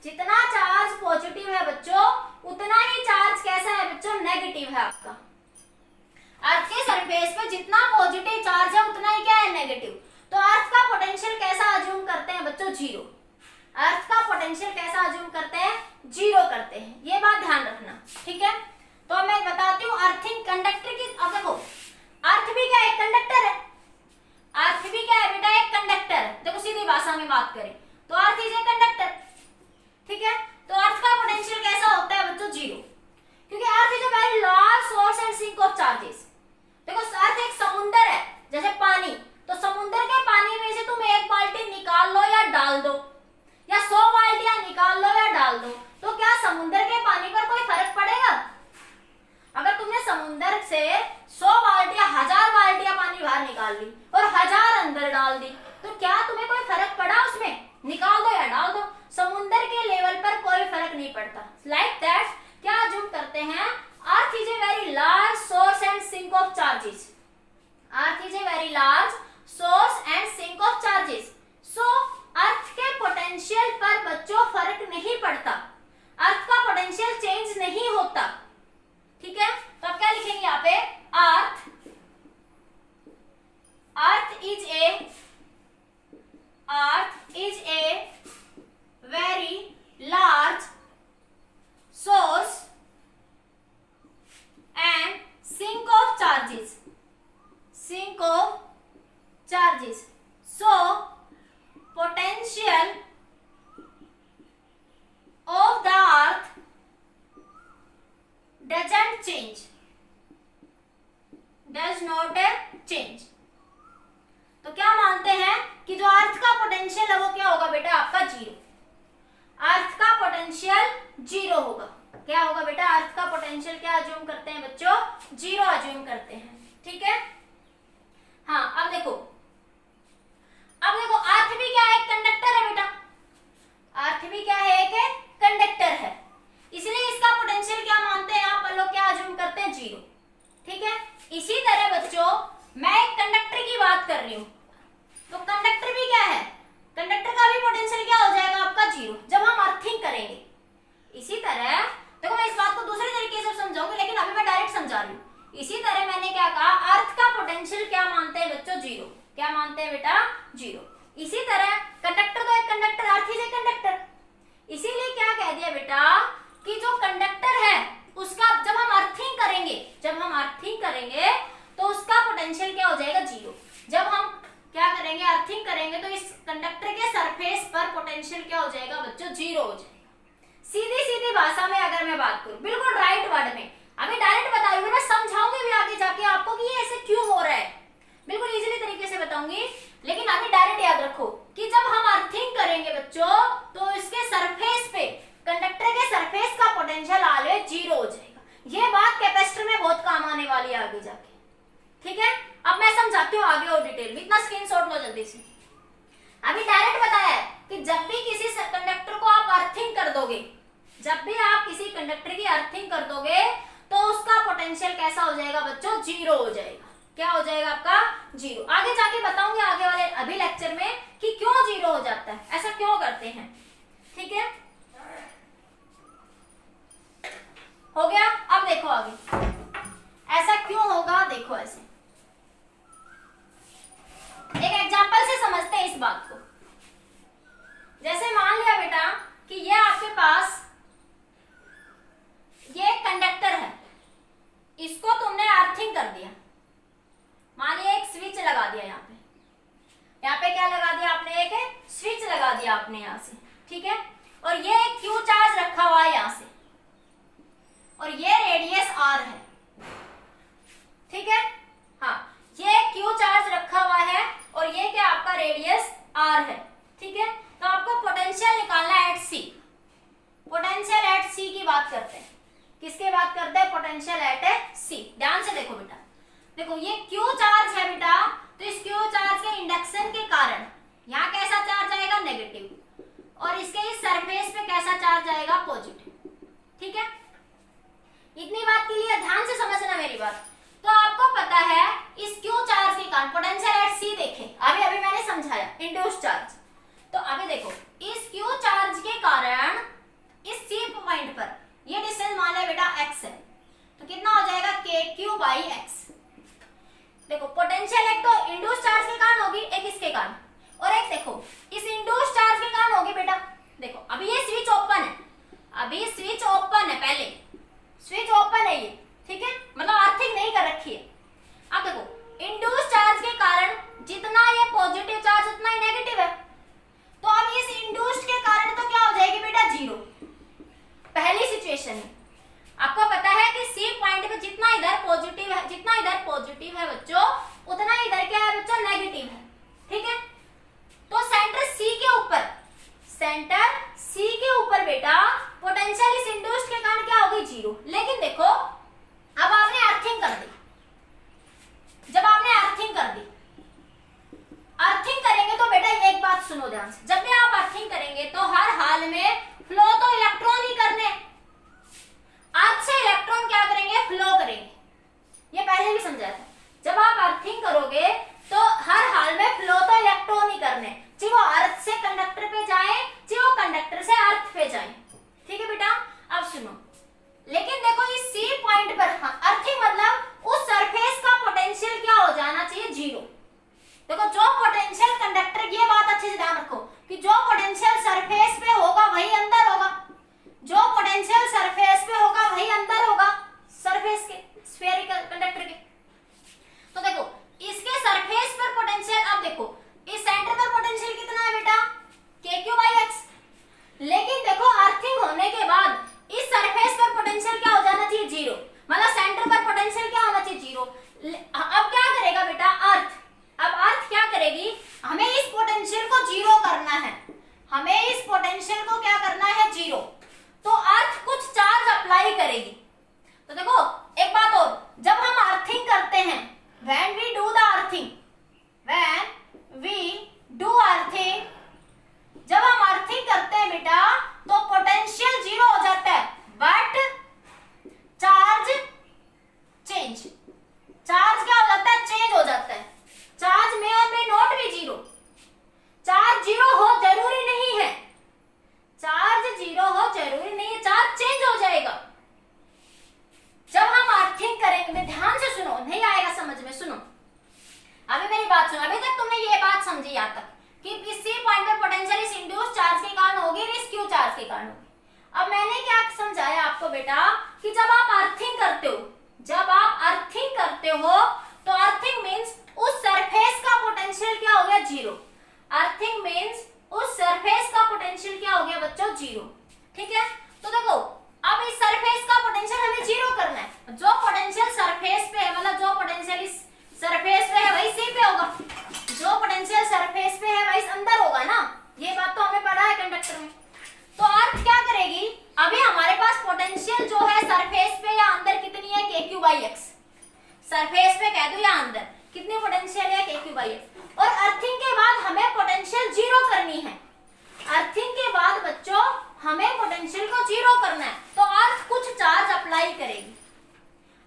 जितना चार्ज पॉजिटिव है बच्चों उतना ही चार्ज कैसा है बच्चों? नेगेटिव है आपका। अर्थ के सरफेस पे जितना पॉजिटिव चार्ज है उतना ही क्या है? नेगेटिव। तो अर्थ का पोटेंशियल कैसा अज्यूम करते हैं बच्चों? जीरो। अर्थ का पोटेंशियल कैसा अज्यूम करते हैं? जीरो करते हैं। ये बात ध्यान रखना, ठीक है? तो मैं बताती हूँ अर्थिंग कंडक्टर की। अब देखो अर्थ भी क्या है? कंडक्टर है। अर्थ भी क्या है बेटा? एक कंडक्टर है। देखो सीधी भाषा में बात करें तो अर्थ इज ए कंडक्टर, ठीक है? तो अर्थ का पोटेंशियल कैसा होता है बच्चों? जीरो। क्योंकि earth is a very large source and sink of charges. देखो अर्थ एक समुंदर है, जैसे पानी, तो समुंदर के पानी में से तुम एक बाल्टी निकाल लो या डाल दो, या 100 बाल्टियां निकाल लो या डाल दो, तो क्या समुंदर के पानी पर कोई फर्क पड़ेगा? अगर तुमने समुंदर से 100 बाल्टियां, 1000 बाल्टियां पानी बाहर निकाल ली और 1000 अंदर डाल दी, तो क्या तुम्हें कोई फर्क पड़ा उसमें? is a very large source and sink of charges. Sink of charges. So potential of the earth doesn't change. Does not change. तो क्या मानते हैं कि जो अर्थ का पोटेंशियल है वो क्या होगा बेटा आपका जीरो. अर्थ का पोटेंशियल जीरो होगा. क्या होगा बेटा अर्थ का पोटेंशियल क्या अज्यूम करते हैं बच्चों जीरो अज्यूम करते हैं. ठीक है. हाँ अब देखो अर्थ भी क्या है एक कंडक्टर है बेटा. अर्थ भी क्या है एक कंडक्टर है. इसलिए इसका पोटेंशियल क्या मानते हैं आप लोग क्या अज्यूम करते हैं जीरो. ठीक है. इसी तरह बच्चों मैं एक कंडक्टर की बात कर रही हूँ तो कंडक्टर भी क्या है कंडक्टर का भी पोटेंशियल क्या हो जाएगा आपका जीरो जब हम अर्थिंग करेंगे. इसी तरह देखो मैं इस बात को दूसरे तरीके से समझाऊंगी लेकिन अभी मैं डायरेक्ट समझा रही हूँ. इसी तरह मैंने क्या कहा अर्थ का पोटेंशियल क्या मानते हैं बच्चों जीरो. क्या मानते हैं बेटा जीरो. इसी तरह कंडक्टर तो एक conductor earth is a conductor. इसीलिए क्या कह दिया बेटा कि जो कंडक्टर है उसका जब हम अर्थिंग करेंगे तो उसका पोटेंशियल क्या हो जाएगा जीरो. जब हम क्या करेंगे अर्थिंग करेंगे तो इस कंडक्टर के सरफेस पर पोटेंशियल क्या हो जाएगा बच्चों जीरो हो जाएगा. सीधी भाषा में अगर मैं बात करूं बिल्कुल राइट वर्ड में अभी डायरेक्ट बताई हुई मैं समझाऊंगी भी आगे जाके आपको कि ये ऐसे क्यों हो रहा है. बिल्कुल इजीली तरीके से बताऊंगी लेकिन अभी डायरेक्ट याद रखो कि जब हम अर्थिंग करेंगे बच्चों तो इसके सरफेस पे कंडक्टर के सरफेस का पोटेंशियल ऑलवेज जीरो हो जाएगा. ये बात कैपेसिटर में बहुत काम आने वाली है आगे जाके. ठीक है. अब मैं समझाती हूँ आगे और डिटेल में. इतना स्क्रीनशॉट लो जल्दी से. अभी डायरेक्ट बताया है कि जब भी किसी कंडक्टर को आप अर्थिंग कर दोगे तो उसका पोटेंशियल कैसा हो जाएगा बच्चों जीरो हो जाएगा. क्या हो जाएगा आपका जीरो. आगे जाके बताऊंगी आगे वाले अभी लेक्चर में कि क्यों जीरो हो जाता है ऐसा क्यों करते हैं. ठीक है. हो गया. अब देखो आगे ऐसा क्यों होगा. देखो ऐसे एक एग्जांपल से समझते हैं इस बात को. जैसे मान लिया बेटा कि ये आपके पास ये कंडक्टर है. इसको तुमने अर्थिंग कर दिया. मान लिया एक स्विच लगा दिया यहाँ पे क्या लगा दिया आपने एक स्विच लगा दिया आपने यहाँ से. ठीक है. और ये एक क्यू चार्ज रखा हुआ है यहाँ से और ये रेडियस आर है. ठीक है. हाँ ये क्यू चार्ज रखा हुआ है और ये क्या आपका रेडियस आर है. ठीक है. तो आपको पोटेंशियल निकालना है एट सी. पोटेंशियल एट सी की बात करते हैं. किसकी बात करते हैं पोटेंशियल एट सी. ध्यान से देखो बेटा. देखो ये क्यू चार्ज है बेटा तो इस क्यू चार्ज के इंडक्शन के कारण यहाँ कैसा चार्ज आएगा नेगेटिव और इसके इस सरफेस पे कैसा चार्ज आएगा पॉजिटिव. ठीक है. इतनी बात के लिए ध्यान से समझना मेरी बात. तो आपको पता है इस क्यू चार्ज के कारण पोटेंशियल एट सी देखें अभी मैंने समझाया इंड्यूस्ड चार्ज. तो अभी देखो इस क्यू चार्ज के कारण इस सी पॉइंट पर ये डिस्टेंस मान लिया बेटा x है तो कितना हो जाएगा kq/x. देखो पोटेंशियल एक तो इंड्यूस्ड चार्ज के कारण होगी एक इसके कारण और एक देखो इस इंड्यूस्ड चार्ज के कारण होगी बेटा. देखो अभी ये स्विच ओपन है. अभी स्विच ओपन है. पहले स्विच ओपन है ये. ठीक है. मतलब अर्थिंग नहीं कर रखी है. अब देखो इंड्यूस्ड चार्ज के कारण जितना ये पॉजिटिव चार्ज उतना ही नेगेटिव है. तो अब इस इंड्यूस्ड के कारण तो क्या हो जाएगी बेटा जीरो. पहली सिचुएशन में आपको पता है कि सी पॉइंट पे जितना इधर पॉजिटिव है बच्चों उतना इधर क्या है बच्चों नेगेटिव है. ठीक है. तो सेंटर सी के ऊपर बेटा पोटेंशियल इस इंड्यूस्ड के कारण क्या होगी जीरो. लेकिन देखो अब आपने अर्थिंग कर दी. जब आपने अर्थिंग कर दी अर्थिंग करेंगे तो बेटा एक बात सुनो ध्यान से. जब भी आप अर्थिंग करेंगे तो हर हाल में फ्लो तो इलेक्ट्रॉन ही करने. अर्थ से इलेक्ट्रॉन क्या करेंगे फ्लो करेंगे. ये पहले भी समझाया था. जब आप अर्थिंग करोगे तो हर हाल में फ्लो तो इलेक्ट्रॉन ही करने चाहे वो अर्थ से कंडक्टर पे जाए चाहे वो कंडक्टर से अर्थ पे जाए. ठीक है बेटा. अब सुनो लेकिन देखो इस सी पॉइंट पर अर्थिंग मतलब उस सरफेस का पोटेंशियल क्या हो जाना चाहिए जीरो. देखो जो पोटेंशियल कंडक्टर ये बात अच्छे से ध्यान रखो कि जो पोटेंशियल को क्या करना है, जीरो। तो अर्थ कुछ चार्ज अप्लाई करेगी। तो देखो एक बात और, जब हम अर्थिंग करते हैं, when we do the earthing, when we do earthing, जब हम अर्थिंग करते हैं बेटा तो पोटेंशियल जीरो हो जाता है, बट चार्ज चेंज, चार्ज क्या हो जाता है, चेंज हो जाता है। चार्ज में और में नॉट भी जीरो, चार्ज जीरो हो जरूरी नहीं है, चार्ज जीरो हो जरूरी नहीं है, चार्ज चेंज हो जाएगा जब हम अर्थिंग करेंगे। ध्यान से सुनो, नहीं आएगा समझ में, सुनो अभी मेरी बात सुनो। अभी तक तुमने ये बात समझी यहाँ तक कि इसी पॉइंट पे पोटेंशियल इस इंड्यूस चार्ज के कारण होगी, इस क्यू चार्ज के कारण होगी। अब मैंने क्या समझाया आपको बेटा कि जब आप अर्थिंग करते हो, जब आप अर्थिंग करते हो तो अर्थिंग मींस उस सरफेस का पोटेंशियल क्या हो गया, जीरो। अर्थिंग मींस उस सरफेस का पोटेंशियल क्या हो गया बच्चों, जीरो। ठीक है, तो देखो अब इस सरफेस का पोटेंशियल हमें जीरो करना है। जो पोटेंशियल सरफेस पे है, मतलब जो पोटेंशियल इस सरफेस पे है वही सी पे होगा, जो पोटेंशियल सरफेस पे है वही अंदर होगा ना, ये बात तो हमें पढ़ा है कंडक्टर में। तो अर्थ क्या करेगी, अभी हमारे पास पोटेंशियल जो है सरफेस पे या अंदर कितनी है, KQ/X। सरफेस पे कह दो या अंदर कितनी पोटेंशियल है, KQ/X। और अर्थिंग के बाद हमें पोटेंशियल जीरो करनी है। अर्थिंग के बाद बच्चों हमें पोटेंशियल को जीरो करना है, तो अर्थ कुछ चार्ज अप्लाई करेगी,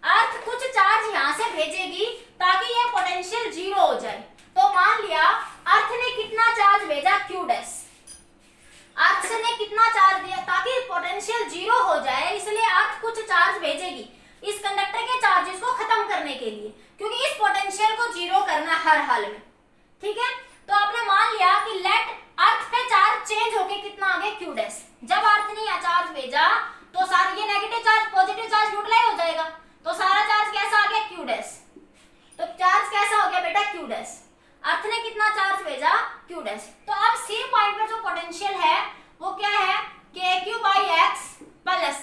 अर्थ कुछ चार्ज यहाँ से भेजेगी ताकि ये पोटेंशियल जीरो हो जाए। तो मान लिया अर्थ ने कितना चार्ज भेजा, Q डैश, अर्थ ने कितना चार्ज दिया ताकि पोटेंशियल जीरो हो जाए, इसलिए अर्थ कुछ चार्ज भेजेगी इस कंडक्टर के चार्जेस को खत्म करने के लिए, क्योंकि इस पोटेंशियल को जीरो करना हर हाल में। ठीक है, तो आपने मान लिया कि लेट अर्थ पे चार्ज चेंज होके कितना आ गया, Q डैश। जब अर्थ ने यहाँ चार्ज भेजा तो सारा ये negative charge positive charge neutralise हो जाएगा, तो सारा चार्ज कैसा आ गया, Q डैश। तो चार्ज कैसा हो गया बेटा, Q डैश। अर्थ ने कितना चार्ज भेजा, Q डैश। तो अब सी पॉइंट पर जो पोटेंशियल है वो क्या है, KQ/X प्लस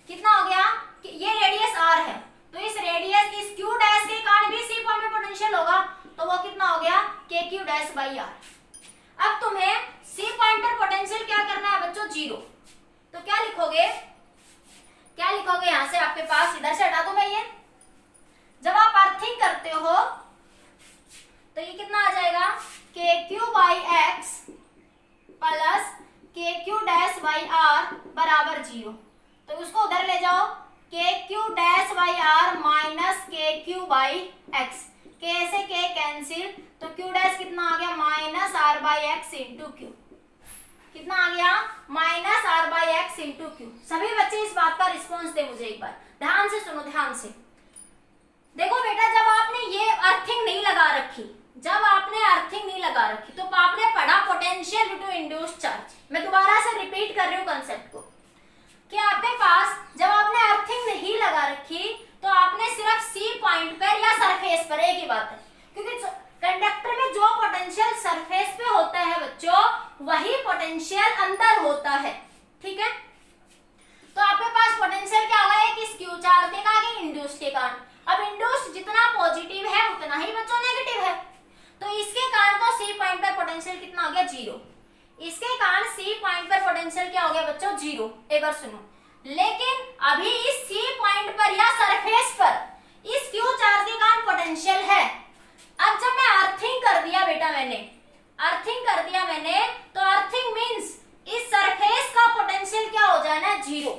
कितना हो गया, ये रेडियस R है, तो इस रेडियस इस Q डैश के कारण भी सी पॉइंट पे पोटेंशियल होगा, तो वो कितना हो गया, KQ'/R। अब तुम्हें सी पॉइंट पर पोटेंशियल क्या करना है बच्चों, जीरो। तो क्या लिखोगे, क्या लिखोगे यहां से आपके पास, इधर से हटा दूं मैं ये। जब आप अर्थिंग करते हो तो ये कितना आ जाएगा, KQ/X प्लस KQ'/R बराबर जीरो। तो उसको उधर ले जाओ, KQ'/R माइनस KQ/X, K से K कैंसिल, तो Q डैश कितना आ गया, माइनस R/X इंटू Q। कितना आ गया, माइनस R/X इंटू Q। सभी बच्चे इस बात का रिस्पॉन्स दे मुझे एक बार, ध्यान से सुनो, ध्यान से देखो बेटा। जब आपने ये अर्थिंग नहीं लगा रखी, जब आपने अर्थिंग नहीं लगा रखी तो आपने पढ़ा potential due to induced charge. मैं दोबारा से रिपीट कर रही हूँ कंसेप्ट को कि आपके पास जब आपने अर्थिंग नहीं लगा रखी तो आपने सिर्फ सी पॉइंट पर या सरफेस पर, एक ही बात है, क्योंकि कंडक्टर में जो पोटेंशियल सरफेस पे होता है बच्चों वही पोटेंशियल अंदर होता है। ठीक है, तो आपके पास पोटेंशियल क्या होगा, एक इस क्यू चार्ज के कारण, इंड्यूस्ड के कारण। अब इंड्यूस्ड जितना पॉजिटिव है उतना ही बच्चों नेगेटिव है, तो इसके कारण तो सी पॉइंट पर पोटेंशियल कितना हो गया, जीरो। इसके कारण सी पॉइंट पर पोटेंशियल क्या हो गया बच्चों, जीरो। एक बार सुनो, लेकिन अभी इस सी पॉइंट पर या सरफेस पर इस क्यू चार्ज के कारण पोटेंशियल है। अब जब मैं अर्थिंग कर दिया बेटा, मैंने अर्थिंग कर दिया मैंने, तो अर्थिंग मींस इस सरफेस का पोटेंशियल क्या हो जाना, जीरो।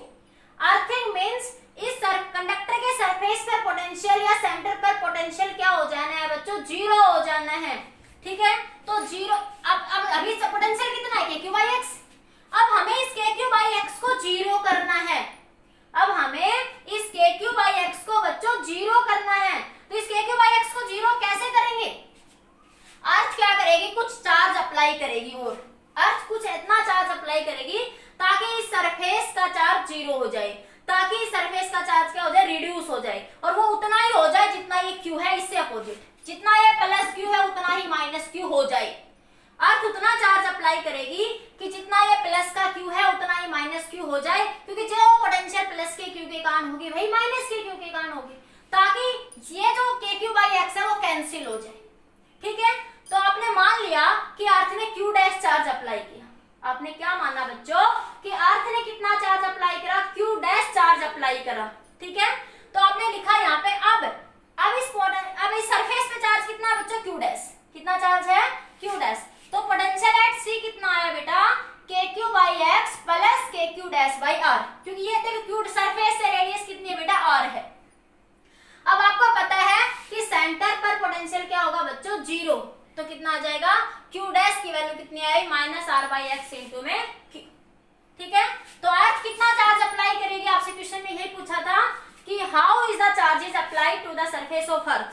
अर्थिंग मींस इस कंडक्टर के सरफेस पर पोटेंशियल या सेंटर पर पोटेंशियल क्या हो जाना है बच्चों, जीरो हो जाना है। ठीक है, तो जीरो। अब अभी पोटेंशियल कितना है, KQ/X। अब हमें इस KQ/X को जीरो करना है, अब हमें इस KQ/X को बच्चों जीरो करना है। तो इस KQ/X को जीरो कैसे करेंगे, अर्थ क्या करेगी, कुछ चार्ज अप्लाई करेगी, और अर्थ कुछ इतना चार्ज अप्लाई करेगी ताकि इस सरफेस का चार्ज जीरो हो जाए, ताकि इस सरफेस का चार्ज क्या हो जाए, रिड्यूस हो जाए, और वो उतना ही हो जाए जितना ये Q है, इससे अपोजिट, जितना ये प्लस Q है उतना ही माइनस Q हो जाए। अर्थ उतना चार्ज अप्लाई करेगी कि जितना ये प्लस का Q है उतना ही माइनस Q हो जाए, क्योंकि जो पोटेंशियल प्लस के Q के कारण होगी वही माइनस के Q के कारण होगी, ताकि ये जो KQ/X है वो कैंसिल हो जाए। ठीक है, तो आपने मान लिया कि अर्थ ने Q डैश चार्ज अप्लाई किया। आपने क्या माना बच्चों कि अर्थ ने कितना चार्ज अप्लाई करा, क्यू डैश चार्ज अप्लाई करा, ठीक है। तो आपने लिखा यहाँ पे अब इस सरफेस पे चार्ज कितना है बच्चों, क्यू डैश, कितना चार्ज है, क्यू डैश। तो पोटेंशियल एट सी कितना आया बेटा, के क्यू बाई एक्स प्लस के क्यू डैश बाई आर, क्योंकि ये देखो क्यू सरफेस से रेडियस कितनी है बेटा, आर है। अब आपको पता है कि सेंटर पर पोटेंशियल क्या होगा बच्चों, जीरो, तो कितना आ जाएगा, क्यू डैश की वैल्यू कितनी आई, minus r by x into में क्यू, ठीक है। तो अर्थ कितना चार्ज अप्लाई करेगी, आपसे क्वेश्चन में यही पूछा था कि how is the charges applied to the surface of earth,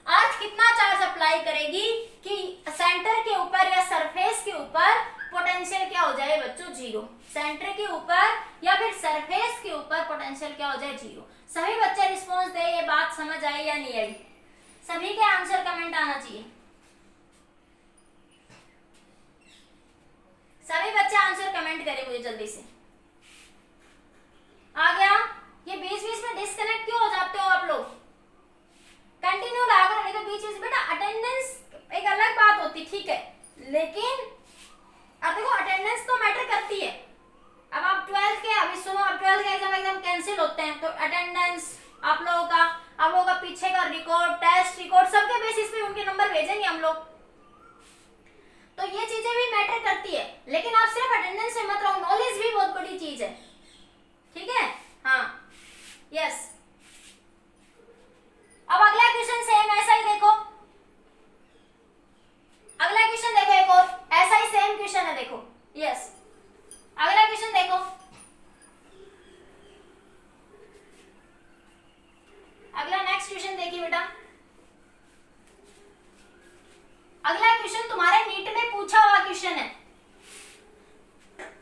earth कितना चार्ज अप्लाई करेगी कि सेंटर के ऊपर या सरफेस के ऊपर पोटेंशियल क्या हो जाए बच्चों, जीरो, सेंटर के ऊपर या फिर सरफेस के ऊपर पोटेंशियल क्या हो जाए, जीरो। सभी बच्चे रिस्पॉन्स दे, ये बात समझ आई या नहीं आई, सभी के आंसर कमेंट आना चाहिए, सभी बच्चे आंसर कमेंट करें मुझे जल्दी से। आ गया, ये बीच बीच में डिस्कनेक्ट क्यों हो जाते हो आप लोग, कंटिन्यू रहा करो, नहीं तो बीच बीच बेटा अटेंडेंस एक अलग बात होती, ठीक है, लेकिन अब देखो अटेंडेंस तो मैटर करती है। अब आप 12th के, अभी सुनो, अब 12th के एग्जाम एकदम कैंसिल होते हैं, तो अटेंडेंस आप लोगों का पीछे का रिकॉर्ड, टेस्ट रिकॉर्ड, सबके बेसिस पे उनके नंबर भेजेंगे हम लोग, तो ये चीजें भी मैटर करती है, लेकिन आप सिर्फ अटेंडेंस में मत रहो, नॉलेज भी बहुत बड़ी चीज है, ठीक है, हाँ, यस। अब अगला क्वेश्चन सेम ऐसा ही देखो, अगला क्वेश्चन देखो, एक और ऐसा ही सेम क्वेश्चन है, देखो, यस, अगला क्वेश्चन देखो, अगला नेक्स्ट क्वेश्चन देखिए बेटा, अगला क्वेश्चन तुम्हारे नीट में पूछा हुआ क्वेश्चन है,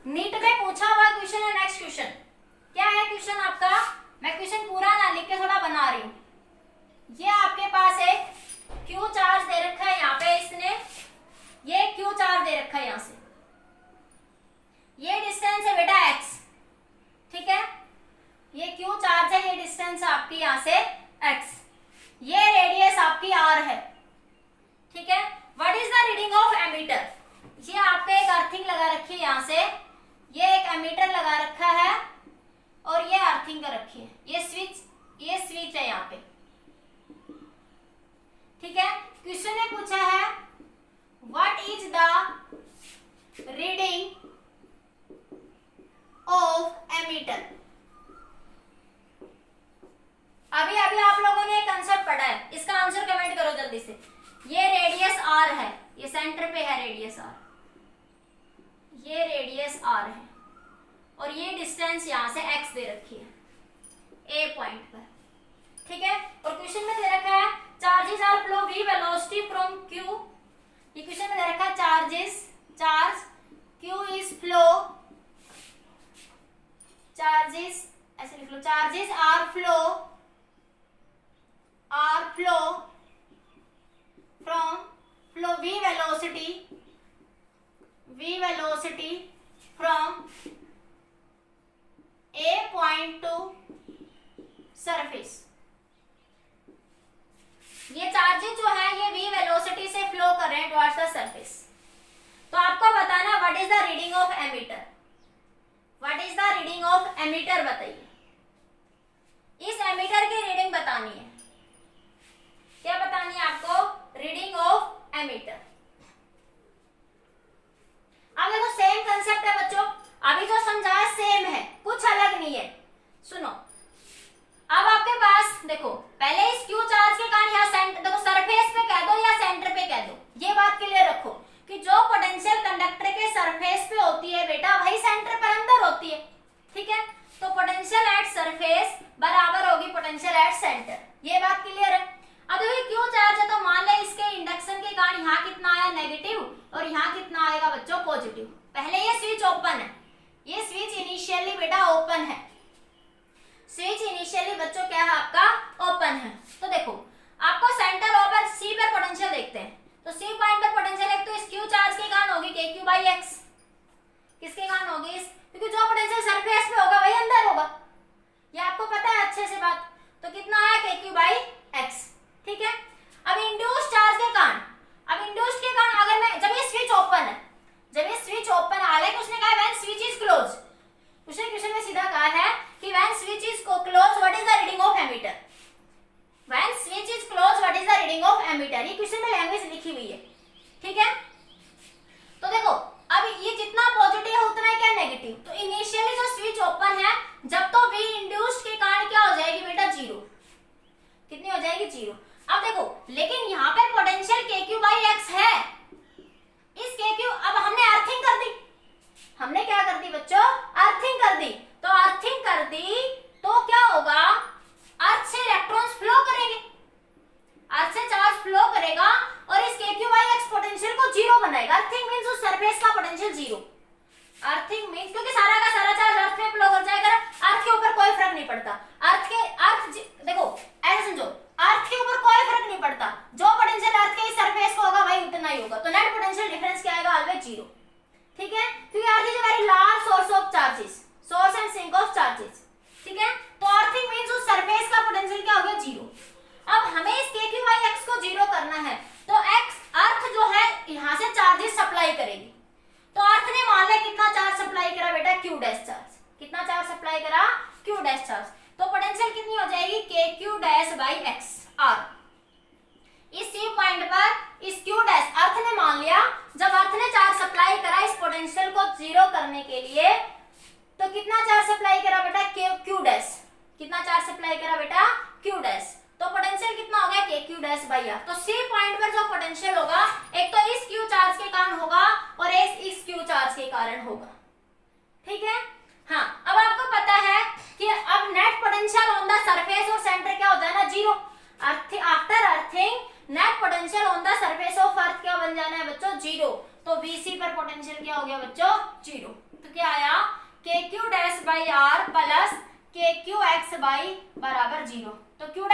नीट में पूछा हुआ क्वेश्चन है। नेक्स्ट क्वेश्चन क्या है, क्वेश्चन आपका, मैं क्वेश्चन पूरा ना लिख के थोड़ा बना रही हूं। ये आपके पास एक क्यू चार्ज दे रखा है, यहाँ पे इसने ये क्यू चार्ज दे रखा है, यहां से ये डिस्टेंस है बेटा x, ठीक है, ये क्यू चार्ज है, ये डिस्टेंस आपकी यहां से x, ये रेडियस आपकी r है, ठीक है। What is the reading of ammeter, ये आपका एक अर्थिंग लगा रखी है, यहां से ये एक एमीटर लगा रखा है और ये अर्थिंग कर रखी है, ये स्विच है यहाँ पे, ठीक है। क्वेश्चन ने पूछा है what is the reading of ammeter. अभी आप लोगों ने एक कंसेप्ट पढ़ा है, इसका आंसर कमेंट करो जल्दी से। ये रेडियस r है, ये सेंटर पे है रेडियस r, ये रेडियस r है और ये डिस्टेंस यहां से x दे रखी है a पॉइंट पर, ठीक है। और क्वेश्चन में दे रखा है charges are flow v velocity from q, ये क्वेश्चन में दे रखा है charge q is flow, charges ऐसे लिख लो, charges are flow from flow v velocity from a point to surface. ये चार्जेस जो है ये v वेलोसिटी से फ्लो कर रहे हैं टुवर्ड्स द सरफेस। तो आपको बताना what is the reading of ammeter, what is the reading of ammeter बताइए। इस एमीटर की रीडिंग बतानी है, क्या बतानी है आपको, रीडिंग ऑफ एमीटर। अब देखो सेम कंसेप्ट है बच्चों, अभी जो समझाया सेम है, कुछ अलग नहीं है। सुनो, अब आपके पास देखो पहले इस क्यू चार्ज के कारण यहाँ सेंटर, देखो सरफेस पे कह दो या सेंटर पे कह दो, ये बात क्लियर रखो कि जो पोटेंशियल कंडक्टर के सरफेस पे होती है बेटा वही सेंटर पर अंदर होती है, ठीक है। तो पोटेंशियल एट सरफेस बराबर होगी पोटेंशियल एट सेंटर, ये बात क्लियर है। अब देखो क्यू चार्ज है तो मान ले इसके इंडक्शन के कारण यहाँ कितना आया नेगेटिव और यहाँ कितना आएगा बच्चों पॉजिटिव। पहले ये स्विच ओपन है, ये स्विच इनिशियली बेटा ओपन है, स्विच इनिशियली बच्चों क्या है आपका ओपन है। तो देखो आपको सेंटर ओवर सी पर पोटेंशियल देखते हैं, तो सी पॉइंट पर पोटेंशियल एक तो इस क्यू चार्ज के कारण होगी के क्यू बाई एक्स, किसके कारण होगी, क्योंकि जो पोटेंशियल सरफेस पे होगा वही अंदर होगा, ये आपको पता है अच्छे से बात। तो कितना आया के क्यू बाई एक्स, ठीक है। अब इंड्यूस चार्ज के कारण, अब इंड्यूस के कारण अगर मैं, जब ये स्विच ओपन है, जब ये स्विच ओपन हालांकि उसने कहा रीडिंग ऑफ एमीटर, ये क्वेश्चन में लैंग्वेज लिखी हुई है, ठीक है। तो देखो अब ये जितना पॉजिटिव है उतना ही क्या नेगेटिव, तो इनिशियली जो स्विच ओपन है जब तो V इंड्यूस्ड के कारण क्या हो जाएगी बेटा, जीरो। कितनी हो जाएगी, जीरो। अब देखो लेकिन यहाँ पे पोटेंशियल KQ/X है, इस KQ अब हमने अर्थिंग कर दी, हमने क्या कर दी बच्चों, अर्थिंग कर दी। तो अर्थिंग कर दी तो क्या होगा, अर्थ से इलेक्ट्रॉन्स फ्लो करेंगे, अर्थ से चार्ज फ्लो करेगा और इस KQ/X पोटेंशियल को जीरो बनाएगा। अर्थिंग मींस उस सरफेस का पोटेंशियल जीरो। अर्थिंग मींस क्योंकि सारा का सारा चार्ज अर्थ में फ्लो कर जाएगा, अर्थ के ऊपर कोई फर्क नहीं पड़ता। देखो ऐसे समझो, अर्थ के ऊपर कोई फर्क नहीं पड़ता, जो पोटेंशियल अर्थ के इस सरफेस को होगा भाई उतना ही होगा, तो नेट पोटेंशियल डिफरेंस क्या आएगा, ऑलवेज जीरो, ठीक है। क्योंकि earth is a very large source of charges, source and sink of charges, ठीक है। तो अर्थिंग मींस उस सरफेस का पोटेंशियल क्या हो गया, जीरो। अब हमें इस KQ/X को जीरो करना है, तो X अर्थ जो है यहां से चार्जेस सप्लाई करेगी, तो अर्थ ने मान लिया कितना चार्ज सप्लाई करा बेटा, Q' चार्ज। कितना चार्ज सप्लाई करा, Q' चार्ज। तो पोटेंशियल कितनी हो जाएगी, KQ'/X R। इस C पॉइंट पर इस Q' अर्थ ने मान लिया, जब अर्थ ने चार्ज सप्लाई करा इस पोटेंशियल को जीरो करने के लिए, तो कितना चार्ज सप्लाई करा बेटा, Q'। कितना चार्ज सप्लाई करा बेटा, Q'। तो पोटेंशियल कितना हो गया, KQ'/R। तो C पॉइंट पर जो पोटेंशियल होगा एक तो इस Q चार्ज के कारण होगा और एक इस Q चार्ज के कारण होगा, ठीक है। हाँ अब आपको पता है कि अब net potential on the surface और सेंटर क्या होता है ना, zero. After earthing net potential on the surface of अर्थ क्या बन जाना है बच्चों, जीरो। तो VC पर पोटेंशियल क्या हो गया बच्चों, जीरो। तो क्या आया, KQ'/R प्लस KQX बराबर जीरो। तो Q'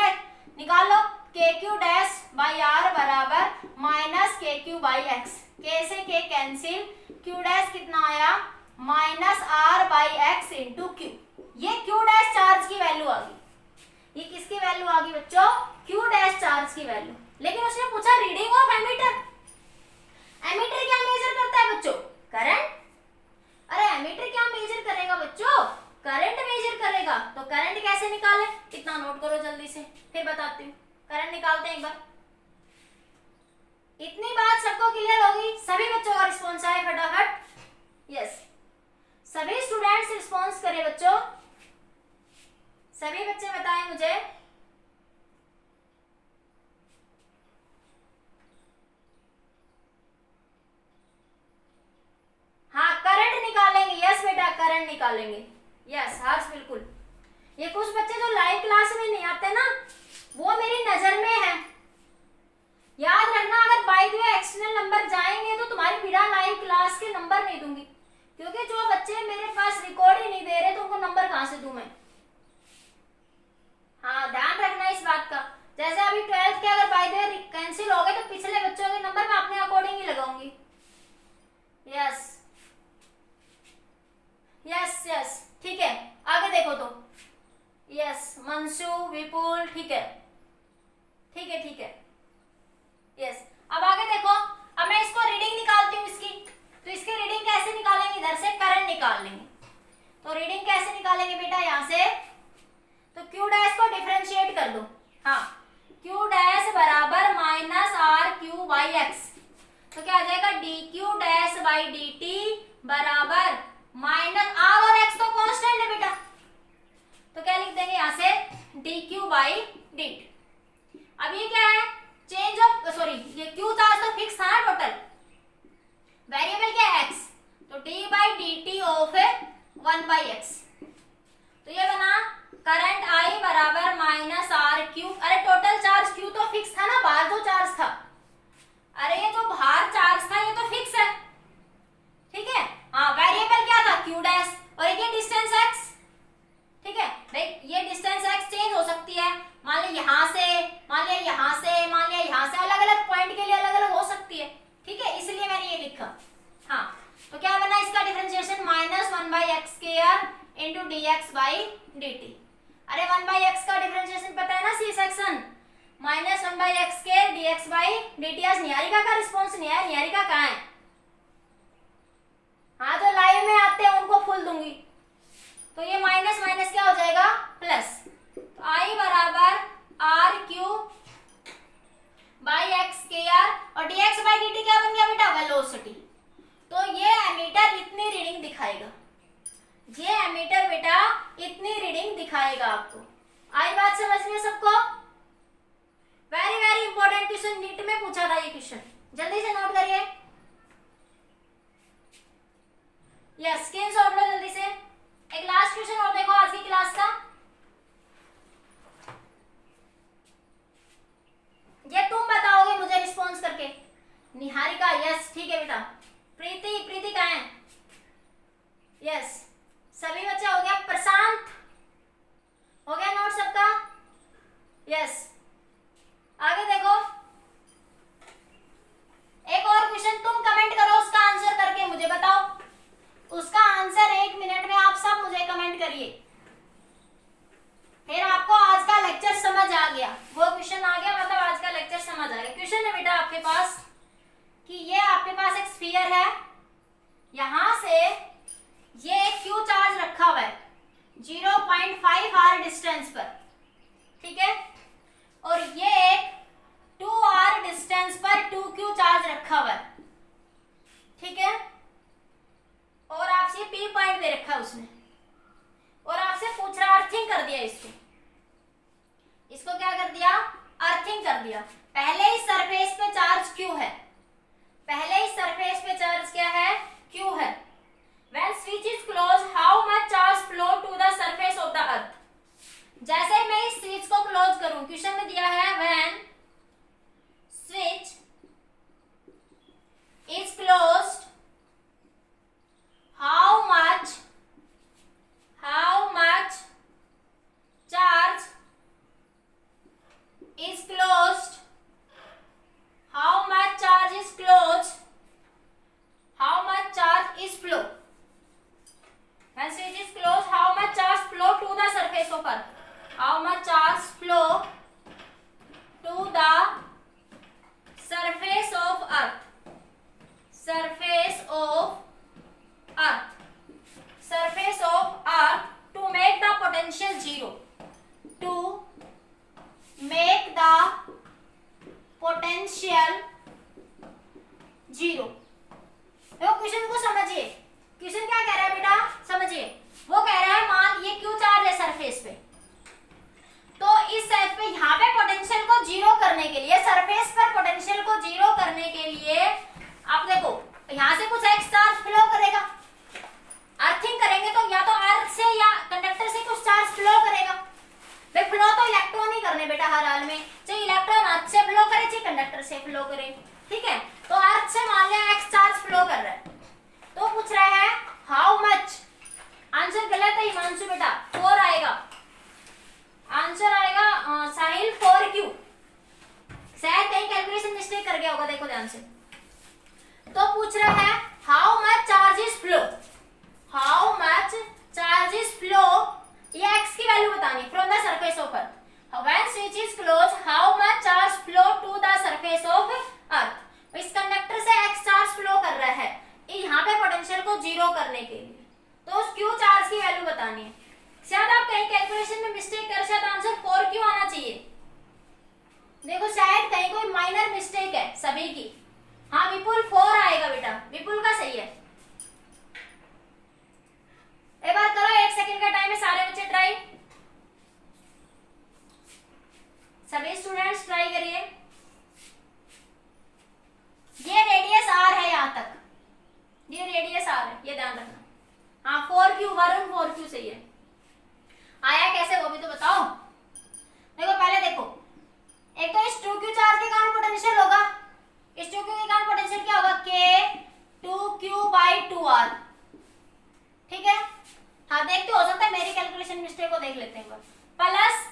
निकाल लो, KQ'/R बराबर माइनस KQ/X। K से K कैंसिल, Q' कितना आया, -R/X इंटू Q। ये Q' चार्ज की वैल्यू आ गई। ये किसकी वैल्यू आ गई बच्चों, Q' चार्ज की वैल्यू। लेकिन उसने पूछा रीडिंग ऑफ एमीटर। एमीटर क्या मेजर करता है बच्चों, करंट। अरे एमीटर क्या मेजर करेगा बच्चों, करंट मेजर करेगा। तो करंट कैसे निकाले, इतना नोट करो जल्दी से, फिर बताती हूँ। करंट निकालते हैं एक बार। इतनी बात सबको क्लियर होगी, सभी बच्चों का रिस्पॉन्स आए फटाफट। यस, सभी स्टूडेंट्स रिस्पॉन्स करें बच्चों, सभी बच्चे बताएं मुझे। हाँ करंट निकालेंगे, यस बेटा करंट निकालेंगे, यस हर्ष बिल्कुल। ये कुछ बच्चे जो लाइव क्लास में नहीं आते ना, वो मेरी नजर में है। याद रखना, अगर by the way external number जाएंगे तो तुम्हारी बिना लाइव क्लास के नंबर नहीं दूंगी, क्योंकि जो बच्चे मेरे पास रिकॉर्ड ही नहीं दे रहे तो उनको नंबर कहां से दूं मैं। हाँ ध्यान रखना इस बात का। जैसे अभी 12th के अगर बाय द वे कैंसिल हो गए तो पिछले बच्चों के नंबर मैं अपने अकॉर्डिंग ही लगाऊंगी। यस यस यस, ठीक है। आगे देखो तो, यस मंशु विपुल, ठीक है ठीक है ठीक है, यस। अब आगे देखो, अब मैं इसको रीडिंग निकालती हूँ इसकी। तो इसकी रीडिंग कैसे निकालेंगे, इधर से करंट निकाल लेंगे। तो रीडिंग कैसे निकालेंगे बेटा, यहाँ से तो Q' को डिफरेंशिएट कर दो। हाँ Q' बराबर -RQ/X। तो क्या आ जाएगा, dQ'/dt बराबर -R और X तो कांस्टेंट है बेटा, तो क्या लिख देंगे यहाँ से dQ/dt। अब ये क्या है, चेंज ऑफ सॉरी, ये Q चार्ज तो फिक्स था टोटल, वेरिएबल क्या है X, तो d/dt ऑफ 1/x। तो ये बना करंट I बराबर -RQ। अरे टोटल चार्ज Q तो फिक्स था ना, बाहर जो चार्ज था, अरे ये जो बाहर चार्ज था ये तो फिक्स है, ठीक है। हाँ वेरिएबल क्या था, Q' और ये डिस्टेंस x, ठीक है भाई। ये डिस्टेंस x चेंज हो सकती है, मान लिया यहाँ से, मान लिया यहाँ से, मान लिया यहाँ से, अलग अलग पॉइंट के लिए अलग अलग हो सकती है, ठीक है, इसलिए मैंने ये लिखा। हाँ तो क्या बना इसका डिफरेंशिएशन, -1/x² इंटू dx/dt। अरे 1/x का डिफरेंशिएशन पता है ना, सी सेक्शन, -1/x² dx/dt। आज निहारिका का रिस्पॉन्स नहीं आया, निहारिका कहाँ है। हाँ जो लाइव में आते हैं उनको फुल दूंगी। तो ये माइनस माइनस क्या हो जाएगा, प्लस। तो I बराबर RQ दिखाएगा, ये एमीटर बेटा इतनी रीडिंग दिखाएगा आपको। आई बात समझ में सबको? Very very important question, NEET में पूछा था ये क्वेश्चन, जल्दी से नोट करिए। यस, स्क्रीनशॉट लो जल्दी से। एक लास्ट क्वेश्चन और देखो आज की क्लास का, ये तुम बताओगे मुझे रिस्पॉन्स करके। निहारिका, यस ठीक है बेटा। प्रीति, प्रीति कहाँ है? यस, सभी बच्चे हो गया। प्रशांत, हो गया नोट सबका? यस, आगे देखो। एक और क्वेश्चन तुम कमेंट करो, उसका आंसर करके मुझे बताओ। उसका आंसर 1 मिनट में आप सब मुझे कमेंट करिए, फिर आपको आज का लेक्चर समझ आ गया। वो क्वेश्चन आ गया मतलब आज का लेक्चर समझ आ गया। क्वेश्चन है बेटा आपके पास कि ये आपके पास एक स्फीयर है, यहां से ये एक क्यू चार्ज रखा हुआ है 0.5 r डिस्टेंस पर, ठीक है, और ये एक 2 r डिस्टेंस पर 2q चार्ज रखा हुआ है, ठीक है, और आपसे पी पॉइंट दे रखा है उसने, और आपसे पूछ रहा अर्थिंग कर दिया इसको क्या कर दिया? अर्थिंग कर दिया। पहले ही सरफेस पे चार्ज क्यू है, पहले ही सरफेस पे चार्ज क्या है? क्यू है। When switch is closed, how much charge flow to the surface of the earth? जैसे मैं इस स्विच को क्लोज करूं, क्वेश्चन में दिया है when switch is closed, how much charge is closed, how much charge is closed, how much charge is flow. When switch is closed, how much charge flow to the surface of earth? How much charge flow to the surface of earth? Surface of earth. Surface of earth to make the potential zero. To make the potential zero. देखो क्वेश्चन को समझिए, क्वेश्चन क्या कह रहा है बेटा? समझिए, वो कह रहा है मान ये क्यू चार्ज है सरफेस पे, तो इस सरफेस पे यहाँ पे पोटेंशियल को जीरो करने के लिए, सरफेस पर पोटेंशियल को जीरो करने के लिए आप देखो यहाँ से कुछ एक्स चार्ज फ्लो करेगा, अर्थिंग करेंगे तो या तो अर्थ से या कंडक्टर से कुछ चार्ज फ्लो करेगा। भाई फ्लो तो इलेक्ट्रॉन ही करने बेटा हर हाल में, चाहे इलेक्ट्रॉन अर्थ से फ्लो करे चाहे कंडक्टर से फ्लो करे, ठीक है। तो अर्थ से मान लिया एक्स चार्ज फ्लो कर रहा है, तो पूछ रहा है हाउ मच। आंसर गलत है हिमांशु बेटा, 4 आएगा, आंसर आएगा साहिल 4q। शायद कहीं कैलकुलेशन मिस्टेक कर गया होगा, देखो ध्यान से। तो पूछ रहा है how much charge is flow, how much charge is flow, ये x की वैल्यू बतानी है from the surface of earth. When switch is close, how much charge flow to the surface of earth. इस कंडक्टर से x चार्ज फ्लो कर रहा है यहाँ पे पोटेंशियल को जीरो करने के लिए, तो उस q चार्ज की वैल्यू बतानी है। शायद आप कहीं कैलकुलेशन में मिस्टेक कर, शायद आंसर 4q आना चाहिए। देखो शायद कहीं कोई माइनर मिस्टेक है सभी की। हाँ विपुल 4 आएगा बेटा, विपुल का सही है। एक बार करो, 1 सेकंड का टाइम है, सारे बच्चे ट्राई, सभी स्टूडेंट्स ट्राई करिए। ये रेडियस r है यहाँ तक, ये रेडियस r है, ये ध्यान रखना। हाँ 4q, वरुण 4q सही है। आया कैसे वो भी तो बताओ। देखो पहले देखो, एक तो इस 2q चार्ज के कारण पोटेंशियल होगा, इस 2q के कारण पोटेंशियल क्या होगा? k 2q/2r, ठीक है। हाँ देखते हो सकता है मेरी कैलकुलेशन मिस्टेक को देख लेते हैं, प्लस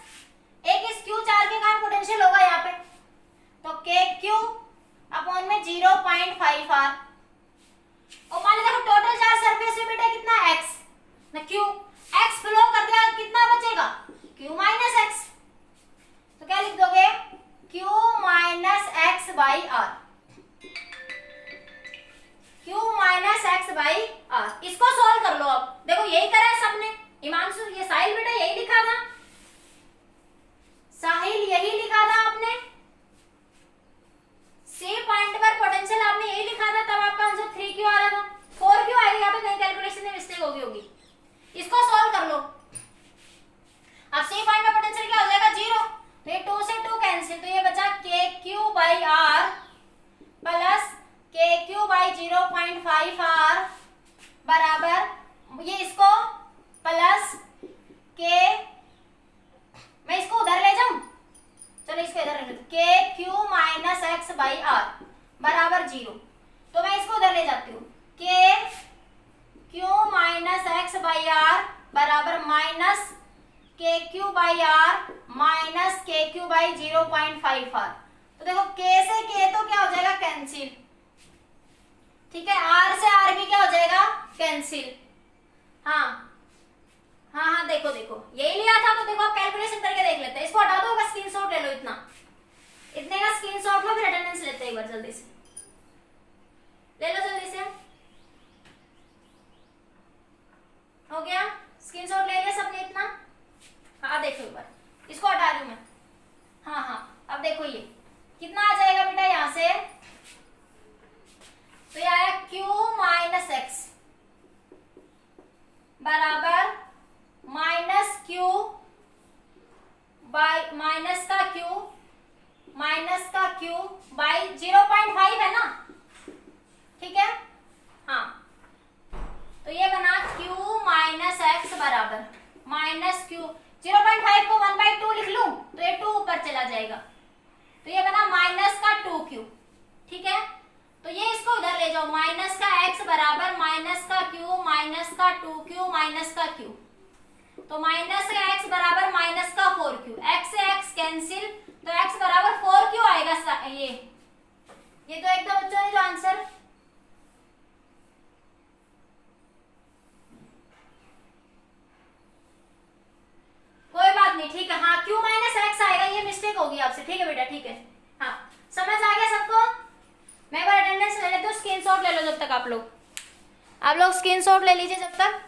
एक इस q चार्ज के कारण पोटेंशियल होगा यहाँ पे, तो kq/में 0.5r, और मान लो देखो टोटल चार्ज सरफेस पे बेटा कितना x ना q, x फ्लो कर दिया कितना बचेगा? q माइनस x, तो क्या लिख दोगे? q minus x/r, q minus x/r। इसको सॉल्व कर लो अब। देखो यही करा है सबने, हिमांशु ये साहिल बेटा यही लिखा था, ये इसको प्लस के, मैं इसको उधर ले जाऊं, चलो इसको इधर रख लेते, K Q minus X by R बराबर 0। तो मैं इसको उधर ले जाती हूँ, K Q minus X by R बराबर minus K Q by R minus K Q by 0.5 R. तो देखो के से के तो क्या हो जाएगा, कैंसिल, ठीक है, आर से आर भी क्या हो जाएगा, कैंसिल। हाँ हाँ हाँ, देखो देखो यही लिया था, तो देखो आप कैलकुलेशन करके देख लेते हैं। इसको हटा दो, बस स्क्रीनशॉट ले लो, इतने का स्क्रीनशॉट लो, फिर अटेंडेंस लेते हैं एक बार, जल्दी से ले लो, जल्दी से हो गया, स्क्रीनशॉट ले लिया सबने इतना। हाँ देखो एक बार, इसको हटा रही हूँ मैं। हाँ हाँ, अब देखो ये कितना आ जाएगा बेटा यहाँ से, तो ये आया q माइनस एक्स बराबर माइनस क्यू बाई माइनस का क्यू बाई 0.5 है ना, ठीक है। हाँ, तो ये बना q माइनस एक्स बराबर माइनस क्यू, 0.5 को 1/2 लिख लूं तो ये 2 ऊपर चला जाएगा, तो ये बना माइनस का 2q, ठीक है। तो ये इसको उधर ले जाओ, माइनस का x बराबर माइनस का q माइनस का 2q माइनस का q, तो माइनस का x बराबर माइनस का 4q, x से x कैंसिल, तो x बराबर 4q आएगा। ये तो एकदम बच्चों ने जो आंसर, कोई बात नहीं, ठीक है। हाँ, q माइनस एक्स आएगा, ये मिस्टेक होगी आपसे, ठीक है बेटा, ठीक है। हाँ, समझ आ गया सबको। मैं एक बार अटेंडेंस ले लेती हूँ, स्क्रीनशॉट ले लो जब तक, आप लोग स्क्रीनशॉट ले लीजिए जब तक।